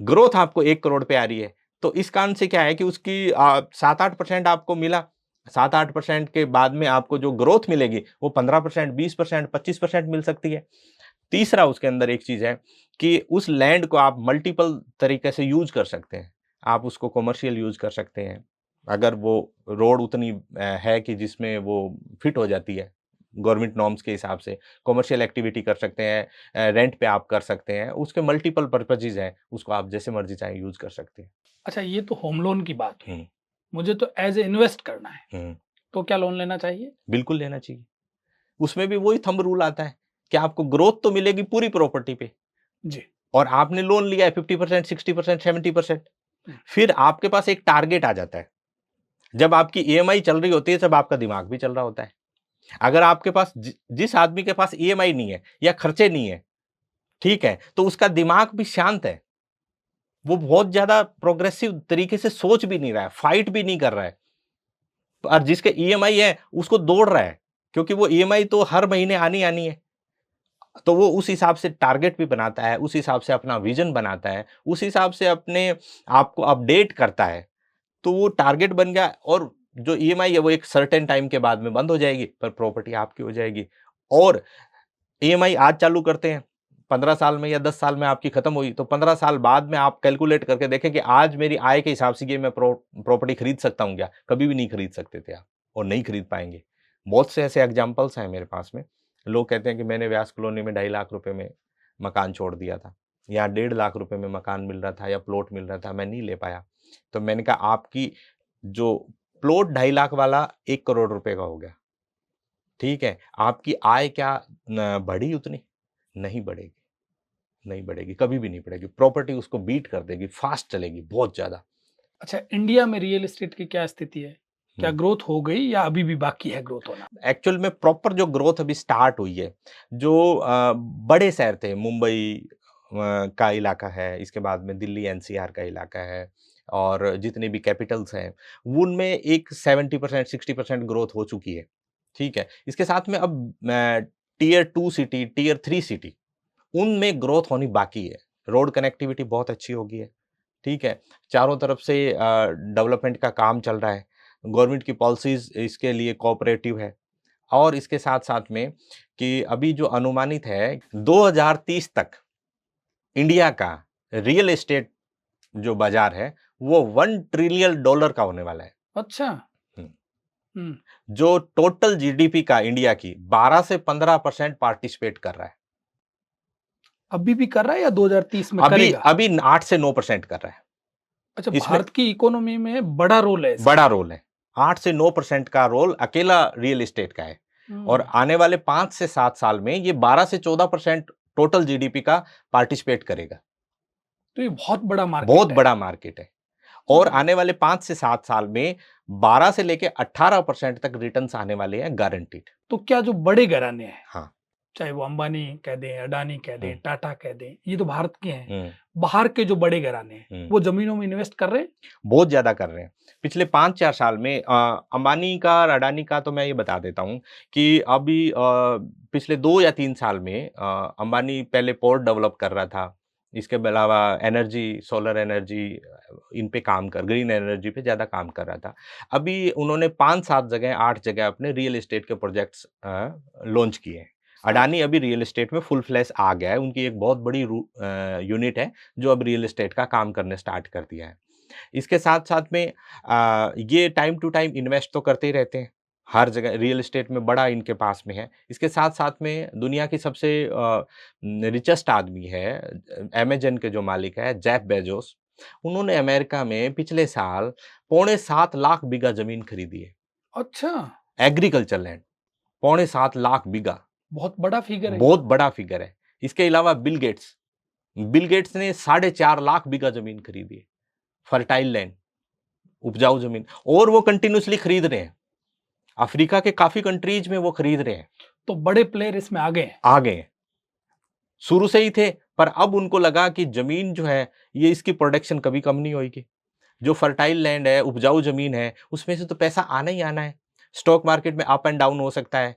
ग्रोथ आपको 1 करोड़ पे आ रही है। तो इस कारण से क्या है कि उसकी 7-8% आपको मिला। 7-8% के बाद में आपको जो ग्रोथ मिलेगी वो 15%, 20%, 25% मिल सकती है। तीसरा उसके अंदर एक चीज़ है कि उस लैंड को आप मल्टीपल तरीके से यूज़ कर सकते हैं। आप उसको कमर्शियल यूज़ कर सकते हैं। अगर वो रोड उतनी है कि जिसमें वो फिट हो जाती है, गवर्नमेंट नॉर्म्स के हिसाब से, कमर्शियल एक्टिविटी कर सकते हैं, रेंट पे आप कर सकते हैं। उसके मल्टीपल पर्पसेज़ हैं, उसको आप जैसे मर्ज़ी चाहें यूज़ कर सकते हैं। अच्छा, ये तो होम लोन की बात हुई। हुँ, मुझे तो एज़ ए इन्वेस्ट करना है, हुँ। तो क्या लोन लेना चाहिए? बिल्कुल लेना चाहिए। उसमें भी वही थंब रूल आता है कि आपको ग्रोथ तो मिलेगी पूरी प्रॉपर्टी पे, जी। और आपने लोन लिया है 50%, 60%, 70%। हुँ। फिर आपके पास एक टारगेट आ जाता है। जब आपकी ईएमआई चल रही होती है, तब आपका दिमाग भी चल रहा होता है। अगर आपके पास जिस आदमी के पास ईएमआई नहीं है या खर्चे नहीं है, ठीक है? तो उसका दिमाग भी शांत है। वो बहुत ज़्यादा प्रोग्रेसिव तरीके से सोच भी नहीं रहा है, फाइट भी नहीं कर रहा है। और जिसके ईएमआई है, उसको दौड़ रहा है, क्योंकि वो ईएमआई तो हर महीने आनी-आनी है। तो वो उस हिसाब से टारगेट भी बनाता है, उस हिसाब से अपना विज़न बनाता है, उस हिसाब से अपने आप को अपडेट करता है। तो वो टारगेट बन गया, और जो ईएमआई है वो एक सर्टेन टाइम के बाद में बंद हो जाएगी, पर प्रॉपर्टी आपकी हो जाएगी। और ईएमआई आज चालू करते हैं, 15 साल में या 10 साल में आपकी खत्म हुई, तो 15 साल बाद में आप कैलकुलेट करके देखें कि आज मेरी आय के हिसाब से ये मैं प्रॉपर्टी खरीद सकता हूँ क्या? कभी भी नहीं खरीद सकते थे आप, और नहीं खरीद पाएँगे। बहुत से ऐसे एग्ज़ाम्पल्स हैं मेरे पास में। लोग कहते हैं कि मैंने व्यास कॉलोनी में 2.5 लाख रुपए में मकान छोड़ दिया था, या 1.5 लाख रुपए में मकान मिल रहा था या प्लॉट मिल रहा था, मैं नहीं ले पाया। तो मैंने कहा, आपकी जो प्लॉट 2.5 लाख वाला 1 करोड़ रुपए का हो गया, ठीक है? आपकी आय क्या बढ़ी उतनी? नहीं बढ़ेगी, नहीं बढ़ेगी, कभी भी नहीं बढ़ेगी। प्रॉपर्टी उसको बीट कर देगी, फ़ास्ट चलेगी बहुत ज़्यादा। अच्छा, इंडिया में रियल एस्टेट की क्या स्थिति है? क्या हुँ। ग्रोथ हो गई या अभी भी बाकी है ग्रोथ होना? एक्चुअल में प्रॉपर जो ग्रोथ अभी स्टार्ट हुई है, जो बड़े शहर थे, मुंबई का इलाका है, इसके बाद में दिल्ली एनसीआर का इलाका है, और जितने भी कैपिटल्स हैं, उनमें एक 70% 60% ग्रोथ हो चुकी है, ठीक है? इसके साथ में अब टियर 2 सिटी, टियर 3 सिटी, उनमें ग्रोथ होनी बाकी है। रोड कनेक्टिविटी बहुत अच्छी हो गई है, ठीक है? चारों तरफ से डेवलपमेंट का काम चल रहा है। गवर्नमेंट की पॉलिसीज़ इसके लिए कोऑपरेटिव है, और इसके साथ-साथ में कि अभी जो अनुमानित है, 2030 तक इंडिया का रियल एस्टेट जो बाज़ार है, वो $1 ट्रिलियन का होने वाला है। अच्छा। हुँ। हुँ। जो टोटल जीडीपी का इंडिया की 12 से 15% पार्टिसिपेट कर रहा है। अभी भी कर रहा है या 2030 में अभी करेगा? अभी 8 से 9% कर रहा है। अच्छा, इसमें भारत की इकोनॉमी में बड़ा रोल है इसका। बड़ा रोल है। 8 से 9% का रोल अकेला रियल एस्टेट का है, और हुँ। आने वाले 5 से 7 साल में ये 12 से 14% टोटल जीडीपी का पार्टिसिपेट करेगा। तो ये बहुत बड़ा बहुत मार्केट है। बड़ा मार्केट है, और हुँ। आने वाले 5 से 7 साल में 12 से लेके 18% तक रिटर्न्स आने वाले हैं, गारंटीड। तो क्या जो बड़े घराने हैं, हाँ। चाहे वो अंबानी कह दें, अडानी कह हुँ, दें, टाटा कह दें, ये तो भारत के हैं। हुँ, बाहर के जो बड़े घराने हैं, हुँ। वो ज़मीनों में इन्वेस्ट कर रहे हैं? बहुत ज़्यादा कर रहे हैं। पिछले 5-4 साल में अंबानी का और अडानी का तो मैं ये बता देता हूँ कि अभी पिछले 2 या 3 साल में अंबानी पहले पोर्ट डेवलप कर रहा था। इसके अलावा एनर्जी, सोलर एनर्जी, इन पे काम कर ग्रीन एनर्जी पे ज़्यादा काम कर रहा था। अभी उन्होंने 5-7 जगह, 8 जगह अपने रियल एस्टेट के प्रोजेक्ट्स लॉन्च किए हैं। अच्छा। अडानी अभी रियल एस्टेट में फुल फ्लैश आ गया है। उनकी एक बहुत बड़ी यूनिट है, जो अब रियल एस्टेट का काम करने स्टार्ट कर दिया है। इसके साथ-साथ में ये टाइम टू टाइम इन्वेस्ट तो करते ही रहते हैं। हर जगह रियल एस्टेट में बड़ा इनके पास में है। इसके साथ-साथ में दुनिया की सबसे रिचेस्ट आदमी है, अमेज़न के जो मालिक है, जेफ बेज़ोस। उन्होंने अमेरिका में पिछले साल पौने 7 लाख बीघा ज़मीन खरीदी है। अच्छा, एग्रीकल्चर लैंड, पौने 7 लाख बीघा, बहुत बड़ा फिगर है ये बहुत तो। बड़ा फिगर है। इसके अलावा बिल गेट्स ने 4.5 लाख बीघा ज़मीन खरीदी है, फर्टाइल लैंड। उपजाऊ ज़मीन, और वो कंटिन्यूअसली खरीद रहे हैं। अफ्रीका के काफी कंट्रीज में वो खरीद रहे हैं, तो बड़े प्लेयर इसमें आ गए हैं। आ गए हैं। शुरू से ही थे, पर अब उनको लगा कि जमीन जो है ये इसकी प्रोडक्शन कभी कम नहीं होगी। जो फर्टाइल लैंड है, उपजाऊ जमीन है, उसमें से तो पैसा आना ही आना है। स्टॉक मार्केट में अप एंड डाउन हो सकता है,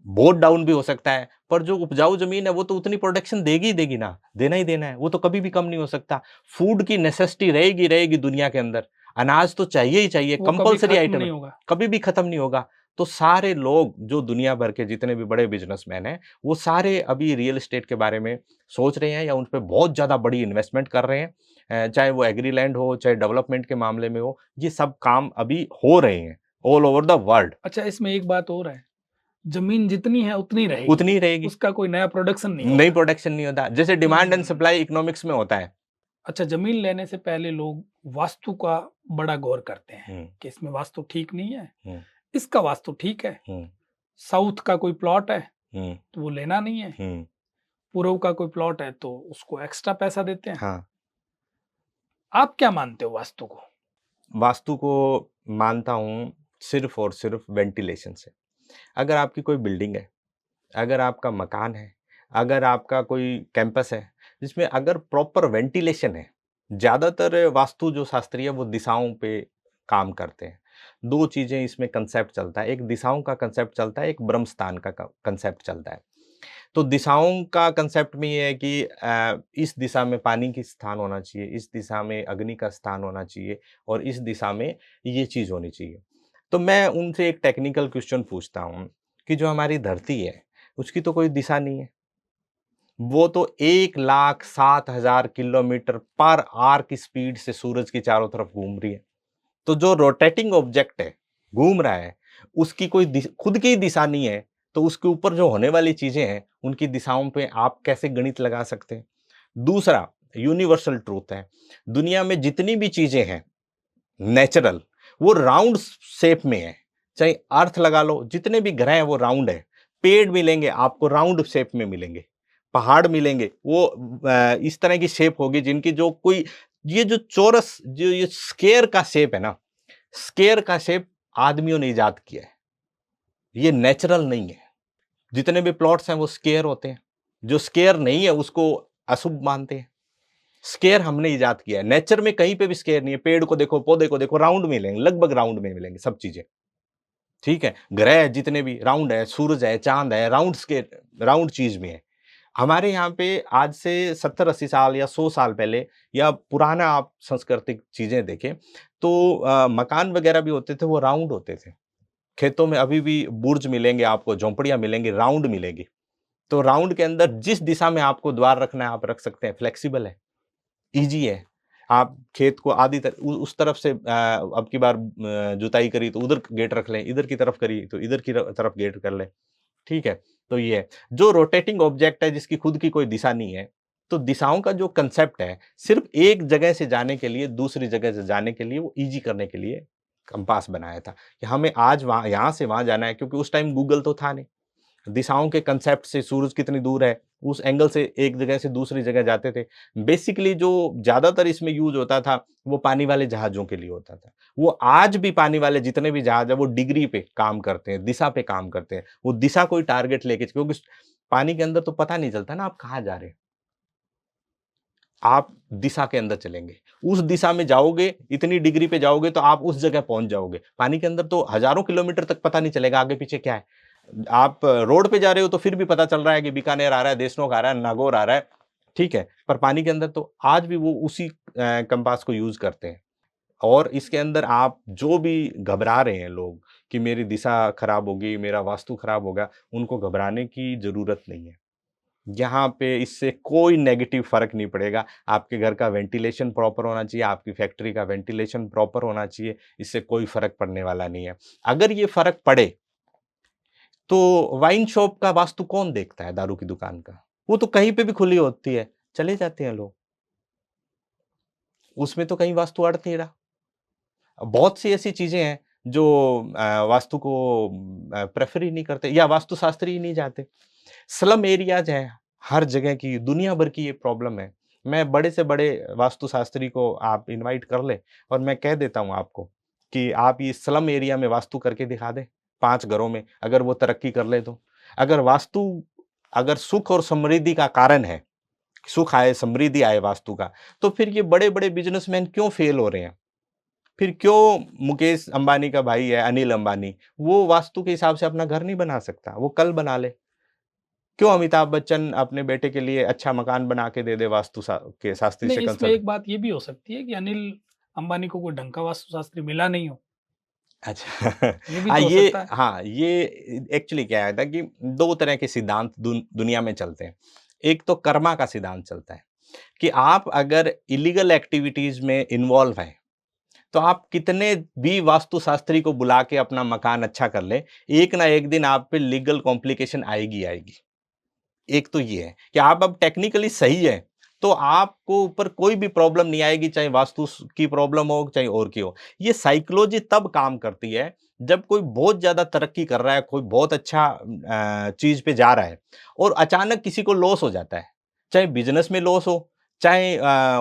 बहुत डाउन भी हो सकता है, पर जो उपजाऊ जमीन है वो तो उतनी प्रोडक्शन देगी ही देगी ना, देना ही देना है, वो तो कभी भी कम नहीं हो सकता। फूड की नेसेसिटी रहेगी रहेगी दुनिया के अंदर, अनाज तो चाहिए ही चाहिए, वो कभी कंपल्सरी खत्म आइटम नहीं है, होगा। कभी भी खत्म नहीं होगा। तो सारे लोग जो दुनिया भर के जितने भी बड़े बिजनेसमैन हैं, वो सारे अभी रियल एस्टेट के बारे में सोच रहे हैं या उन पे बहुत ज़्यादा बड़ी इन्वेस्टमेंट कर रहे हैं। चाहे वो एग्री लैंड हो, चाहे डेवलपमेंट के मामले में हो, ये सब काम अभी हो रहे हैं ऑल ओवर द वर्ल्ड। अच्छा, इसमें एक बात और है, ज़मीन जितनी है उतनी रहेगी, उतनी ही रहेगी, उसका कोई नया प्रोडक्शन नहीं नई होगा। प्रोडक्शन नहीं होता, जैसे demand and hmm. Supply economics में होता है। अच्छा, ज़मीन लेने से पहले लोग वास्तु का बड़ा गौर करते हैं हुँ, कि इसमें वास्तु ठीक नहीं है, हुँ, इसका वास्तु ठीक है। हुँ, साउथ का कोई प्लॉट है, हुँ, तो वो लेना नहीं है। हुँ, पूर्व का कोई प्लॉट है, तो उसको एक्स्ट्रा पैसा देते हैं। हाँ। आप क्या मानते हो वास्तु को? वास्तु को मानता हूँ सिर्फ़ और सिर्फ़ वेंटिलेशन से। अगर आपकी कोई बिल्डिंग है, अगर आपका मकान है, अगर आपका कोई कैंपस है, जिसमें अगर प्रॉपर वेंटिलेशन है, ज़्यादातर वास्तु जो शास्त्री है वो दिशाओं पे काम करते हैं। 2 चीज़ें इसमें कंसेप्ट चलता है, एक दिशाओं का कंसेप्ट चलता है, एक ब्रह्म स्थान का कंसेप्ट चलता है। तो दिशाओं का कंसेप्ट में ये है कि इस दिशा में पानी की स्थान होना चाहिए, इस दिशा में अग्नि का स्थान होना चाहिए और इस दिशा में ये चीज़ होनी चाहिए। तो मैं उनसे एक टेक्निकल क्वेश्चन पूछता हूँ कि जो हमारी धरती है, उसकी तो कोई दिशा नहीं है। वो तो 1,07,000 किलोमीटर पर आवर की स्पीड से सूरज की चारों तरफ घूम रही है। तो जो रोटेटिंग ऑब्जेक्ट है, घूम रहा है, उसकी कोई खुद की दिशा नहीं है, तो उसके ऊपर जो होने वाली चीज़ें हैं, उनकी दिशाओं पे आप कैसे गणित लगा सकते हैं? दूसरा, यूनिवर्सल ट्रुथ है, दुनिया में जितनी भी चीज़ें हैं, नेचुरल, वो राउंड शेप में है। चाहे अर्थ लगा लो, जितने भी ग्रह हैं वो राउंड है। पेड़ मिलेंगे आपको राउंड शेप में मिलेंगे। पहाड़ मिलेंगे वो इस तरह की शेप होगी जिनकी जो कोई ये जो चौरस जो ये स्क्वायर का शेप है ना, स्क्वायर का शेप आदमियों ने इजाद किया है। ये नेचुरल नहीं है। जितने भी प्लॉट्स हैं वो स्क्वायर होते हैं। जो स्क्वायर नहीं है उसको अशुभ मानते हैं। स्क्वायर हमने इजाद किया है। नेचर में कहीं पे भी स्क्वायर नहीं है। पेड़ को देखो, पौधे को देखो, राउंड मिलेंगे, लगभग राउंड में मिलेंगे सब चीजें। ठीक है, ग्रह जितने भी राउंड है, सूरज है, चांद है, राउंड स्क्वायर राउंड चीज में है। हमारे यहाँ पे आज से 70-80 साल या 100 साल पहले या पुराना आप सांस्कृतिक चीजें देखें तो मकान वगैरह भी होते थे वो राउंड होते थे। खेतों में अभी भी बुर्ज मिलेंगे आपको, झोंपड़ियाँ मिलेंगी, राउंड मिलेगी। तो राउंड के अंदर जिस दिशा में आपको द्वार रखना है आप रख सकते हैं, फ्लेक्सिबल है, ईज़ी है। आप खेत को आधी उस तरफ से अब की बार जुताई करी तो उधर गेट रख लें, इधर की तरफ करी तो इधर की तरफ गेट कर लें, ठीक है? तो ये है। जो रोटेटिंग ऑब्जेक्ट है जिसकी खुद की कोई दिशा नहीं है, तो दिशाओं का जो कांसेप्ट है, सिर्फ़ एक जगह से जाने के लिए, दूसरी जगह से जाने के लिए, वो ईज़ी करने के लिए कंपास बनाया था, कि हमें आज वहाँ यहाँ से वहाँ जाना है क्योंकि उस टाइम गूगल तो था नहीं। दिशाओं के कांसेप्ट से सूरज कितनी दूर है, उस एंगल से एक जगह से दूसरी जगह जाते थे। बेसिकली जो ज़्यादातर इसमें यूज़ होता था, वो पानी वाले जहाज़ों के लिए होता था। वो आज भी पानी वाले जितने भी जहाज़ हैं, वो डिग्री पे काम करते हैं, दिशा पे काम करते हैं। वो दिशा कोई टारगेट लेके क्योंकि पानी के अंदर तो पता नहीं चलता ना आप कहाँ जा रहे हैं। आप दिशा के अंदर चलेंगे। उस दिशा में जाओगे, इतनी डिग्री पे जाओगे तो आप उस जगह पहुँच जाओगे। पानी के अंदर तो हज़ारों किलोमीटर तक पता नहीं चलेगा आगे-पीछे क्या है। आप रोड पे जा रहे हो तो फिर भी पता चल रहा है कि बीकानेर आ रहा है, देशनोक आ रहा है, नागौर आ रहा है, ठीक है। पर पानी के अंदर तो आज भी वो उसी कंपास को यूज़ करते हैं। और इसके अंदर आप जो भी घबरा रहे हैं लोग कि मेरी दिशा खराब होगी, मेरा वास्तु खराब होगा, उनको घबराने की ज़रूरत नहीं है। यहाँ पे इससे कोई नेगेटिव फ़र्क नहीं पड़ेगा। आपके घर का वेंटिलेशन प्रॉपर होना चाहिए, आपकी फैक्ट्री का वेंटिलेशन प्रॉपर होना चाहिए, इससे कोई फ़र्क पड़ने वाला नहीं है। अगर ये फ़र्क पड़े, तो वाइन शॉप का वास्तु कौन देखता है दारू की दुकान का? वो तो कहीं पे भी खुली होती है, चले जाते हैं लोग। उसमें तो कहीं वास्तु अड़ नहीं रहा। बहुत सी ऐसी चीज़ें हैं जो वास्तु को प्रेफ़र ही नहीं करते या वास्तुशास्त्री ही नहीं जाते। स्लम एरियाज़ हैं, हर जगह की, दुनिया भर की ये प्रॉब्लम है। मैं बड़े से बड़े वास्तुशास्त्री को आप इनवाइट कर लें और मैं कह देता हूँ आपको कि आप ये स्लम एरिया में वास्तु करके दिखा दें, 5 घरों में, अगर वो तरक्की कर ले तो। अगर वास्तु अगर सुख और समृद्धि का कारण है, सुख आए, समृद्धि आए वास्तु का, तो फिर ये बड़े-बड़े बिज़नेसमैन क्यों फेल हो रहे हैं? फिर क्यों मुकेश अंबानी का भाई है अनिल अंबानी, वो वास्तु के हिसाब से अपना घर नहीं बना सकता, वो कल बना ले। क्यों अमिताभ बच्चन अपने बेटे के लिए अच्छा मकान बना के दे दे वास्तु के शास्त्री नहीं, से इसमें कंसल्ट। एक बात ये भी हो सकती है कि अनिल अंबानी को कोई ढंग का वास्तुशास्त्री मिला नहीं हो, अच्छा ये भी तो हो सकता है। हाँ, ये एक्चुअली क्या है था कि 2 तरह के सिद्धांत दुनिया में चलते हैं। एक तो कर्मा का सिद्धांत चलता है कि आप अगर इल्लीगल एक्टिविटीज़ में इन्वॉल्व हैं, तो आप कितने भी वास्तुशास्त्री को बुला के अपना मकान अच्छा कर लें, एक ना एक दिन आप पे लीगल कॉम्प्लिकेशन आएगी आएगी। एक तो ये है कि आप अब टेक्निकली सही है, तो आपको ऊपर कोई भी प्रॉब्लम नहीं आएगी, चाहे वास्तु की प्रॉब्लम हो, चाहे और की हो। ये साइकोलॉजी तब काम करती है, जब कोई बहुत ज़्यादा तरक्की कर रहा है, कोई बहुत अच्छा चीज़ पे जा रहा है और अचानक किसी को लॉस हो जाता है। चाहे बिज़नेस में लॉस हो, चाहे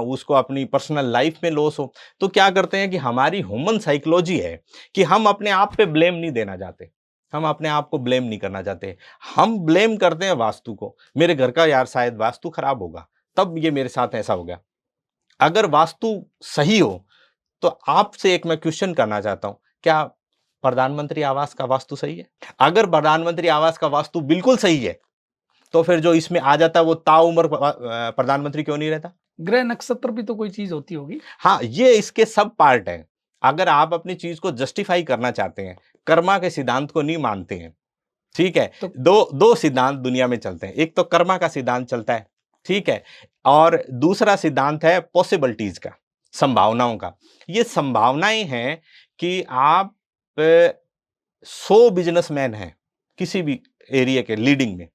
उसको अपनी पर्सनल लाइफ़ में लॉस हो। तो क्या करते हैं कि हमारी ह्यूमन साइकोलॉजी है कि हम अपने आप पे ब्लेम नहीं देना चाहते। हम अपने आप को ब्लेम नहीं करना चाहते। हम ब्लेम करते हैं वास्तु को। मेरे घर का यार शायद वास्तु खराब होगा, तब ये मेरे साथ ऐसा हो गया। अगर वास्तु सही हो, तो आपसे एक मैं क्वेश्चन करना चाहता हूँ, क्या प्रधानमंत्री आवास का वास्तु सही है? अगर प्रधानमंत्री आवास का वास्तु बिल्कुल सही है, तो फिर जो इसमें आ जाता है वो ताउम्र प्रधानमंत्री क्यों नहीं रहता? ग्रह नक्षत्र भी तो कोई चीज़ होती होगी। हाँ, ये इसके सब पार्ट हैं। अगर आप अपनी चीज़ को जस्टिफाई करना चाहते हैं, कर्मा के सिद्धांत को नहीं मानते हैं, ठीक है? तो 2 सिद्धांत दुनिया में चलते हैं। एक तो कर्मा का सिद्धांत चलता है, ठीक है? और दूसरा सिद्धांत है पॉसिबिलिटीज़ का, संभावनाओं का। ये संभावनाएँ हैं कि आप 100 बिज़नेसमैन हैं, किसी भी एरिया के लीडिंग में,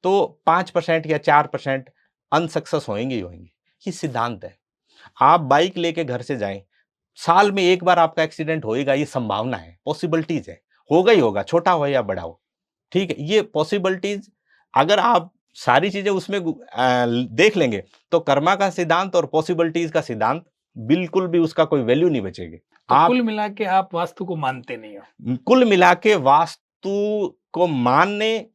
तो 5% या 4% अनसक्सेस होएँगे ही होएँगे। ये सिद्धांत है। आप बाइक लेके घर से जाएँ, साल में 1 बार आपका एक्सीडेंट होएगा, ये संभावना है, पॉसिबिलिटीज़ है। होगा ही होगा, छोटा हो या बड़ा हो। ठीक है? ये पॉसिबिलिटीज़ अगर आप सारी चीज़ें उसमें देख लेंगे, तो कर्मा का सिद्धांत और पॉसिबिलिटीज़ का सिद्धांत बिल्कुल भी उसका कोई वैल्यू नहीं बचेगी। तो आप कुल मिला के आप वास्तु को मानते नहीं हो। कुल मिला के वास्तु को मानने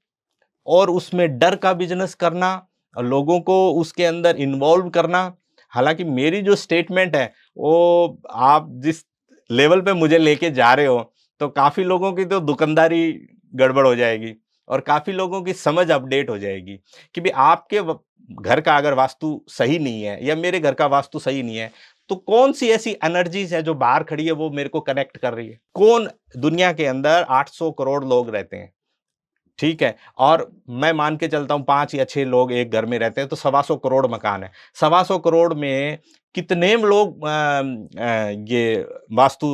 और उसमें डर का बिज़नेस करना और लोगों को उसके अंदर इन्वॉल्व करना, हालाँकि मेरी जो स्टेटमेंट है, वो आप जिस लेवल पे मुझे लेके जा रहे हो, तो काफ़ी लोगों की तो दुकानदारी गड़बड़ हो जाएगी और काफ़ी लोगों की समझ अपडेट हो जाएगी कि भई आपके घर का अगर वास्तु सही नहीं है या मेरे घर का वास्तु सही नहीं है, तो कौन-सी ऐसी एनर्जीज़ है जो बाहर खड़ी है वो मेरे को कनेक्ट कर रही है? कौन दुनिया के अंदर 800 करोड़ लोग रहते हैं। ठीक है? और मैं मान के चलता हूँ 5 या 6 लोग एक घर में रहते हैं, तो 125 करोड़ मकान है। 125 करोड़ में कितने लोग ये वास्तु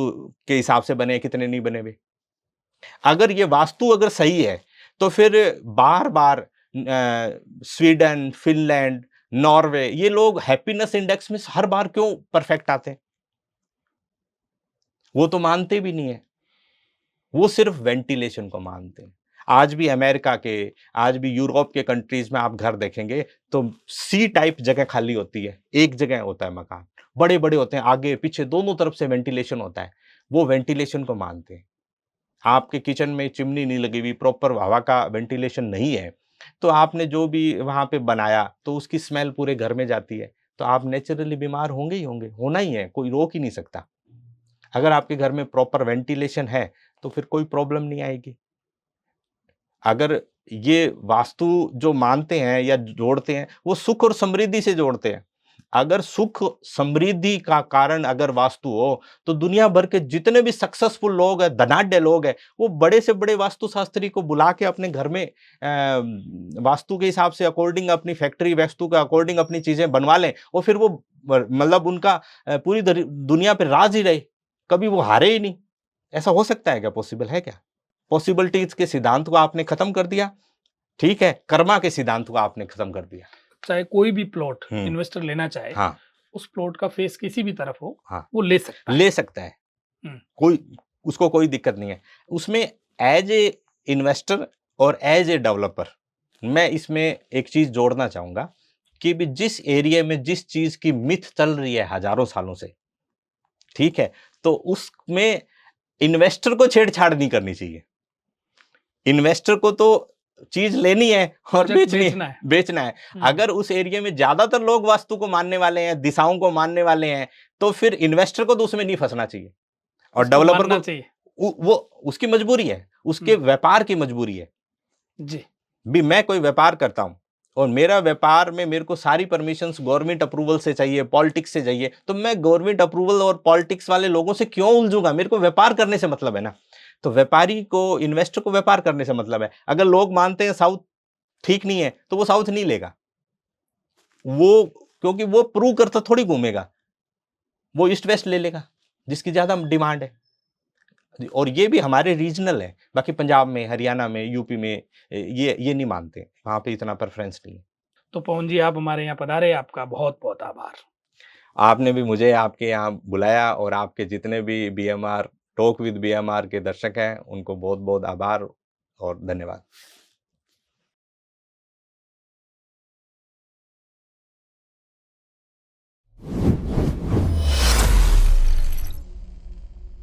के हिसाब से बने हैं, कितने नहीं बने हुए? अगर ये वास्तु अगर सही है, तो फिर बार-बार स्वीडन, फ़िनलैंड, नॉर्वे ये लोग हैप्पीनेस इंडेक्स में हर बार क्यों परफेक्ट आते हैं? वो तो मानते भी नहीं है। वो सिर्फ वेंटिलेशन को मानते हैं। आज भी अमेरिका के, आज भी यूरोप के कंट्रीज़ में आप घर देखेंगे तो सी टाइप जगह खाली होती है, एक जगह होता है मकान। बड़े-बड़े होते हैं, आगे पीछे दोनों तरफ से वेंटिलेशन होता है, वो वेंटिलेशन को मानते हैं। आपके किचन में चिमनी नहीं लगी हुई, प्रॉपर हवा का वेंटिलेशन नहीं है, तो आपने जो भी वहाँ पे बनाया, तो उसकी स्मेल पूरे घर में जाती है, तो आप नेचुरली बीमार होंगे ही होंगे, होना ही है, कोई रोक ही नहीं सकता। अगर आपके घर में प्रॉपर वेंटिलेशन है, तो फिर कोई प्रॉब्लम नहीं आएगी। अगर ये वास्तु जो मानते हैं या जोड़ते हैं, वो सुख और समृद्धि से जोड़ते हैं। अगर सुख समृद्धि का कारण अगर वास्तु हो, तो दुनिया भर के जितने भी सक्सेसफुल लोग हैं, धनाढ्य लोग हैं, वो बड़े से बड़े वास्तुशास्त्री को बुला के अपने घर में वास्तु के हिसाब से अकॉर्डिंग अपनी फैक्ट्री वास्तु के अकॉर्डिंग अपनी चीज़ें बनवा लें और फिर वो मतलब उनका पूरी दुनिया पे राज ही रहे, कभी वो हारे ही नहीं। ऐसा हो सकता है क्या? पॉसिबल है क्या? पॉसिबिलिटीज़ के सिद्धांत को आपने खत्म कर दिया, ठीक है? कर्मा के सिद्धांत को आपने खत्म कर दिया। चाहे कोई भी प्लॉट हुँ। इन्वेस्टर लेना चाहे, हाँ, उस प्लॉट का फेस किसी भी तरफ हो, हाँ। वो ले सकता है। ले सकता है, हुँ। कोई उसको कोई दिक्कत नहीं है। उसमें ऐज़ ए इन्वेस्टर और ऐज़ ए डेवलपर मैं इसमें एक चीज़ जोड़ना चाहूँगा कि भी जिस एरिया में जिस चीज़ की मिथ चल रही है हज़ारों सालों से, ठीक है? तो उसमें इन्वेस्टर को छेड़छाड़ नहीं करनी चाहिए। इन्वेस्टर को तो चीज लेनी है और प्रोजेक्ट बेचना है। बेचना है। अगर उस एरिया में ज्यादातर लोग वास्तु को मानने वाले हैं, दिशाओं को मानने वाले हैं, तो फिर इन्वेस्टर को तो उसमें नहीं फंसना चाहिए, और उसको डेवलपर मानना को चाहिए। वो उसकी मजबूरी है, उसके व्यापार की मजबूरी है। जी। भी मैं कोई व्यापार करता हूं और मेरा व्यापार में मेरे को सारी परमिशंस गवर्नमेंट अप्रूवल से चाहिए, पॉलिटिक्स से चाहिए, तो मैं गवर्नमेंट अप्रूवल और पॉलिटिक्स वाले लोगों से क्यों उलझूंगा? मेरे को व्यापार करने से मतलब है ना। तो व्यापारी को, इन्वेस्टर को व्यापार करने से मतलब है। अगर लोग मानते हैं साउथ ठीक नहीं है, तो वो साउथ नहीं लेगा, वो क्योंकि वो प्रूव करता थोड़ी घूमेगा, वो ईस्ट वेस्ट ले लेगा जिसकी ज्यादा डिमांड है। और ये भी हमारे रीजनल है, बाकी पंजाब में, हरियाणा में, यूपी में ये नहीं मानते, वहां पे इतना प्रेफरेंस नहीं है। तो पवन जी, आप हमारे यहाँ पधारे, आपका बहुत बहुत आभार। आपने भी मुझे आपके यहाँ बुलाया, और आपके जितने भी बीएमआर टॉक विद बीएमआर के दर्शक हैं, उनको बहुत बहुत आभार और धन्यवाद।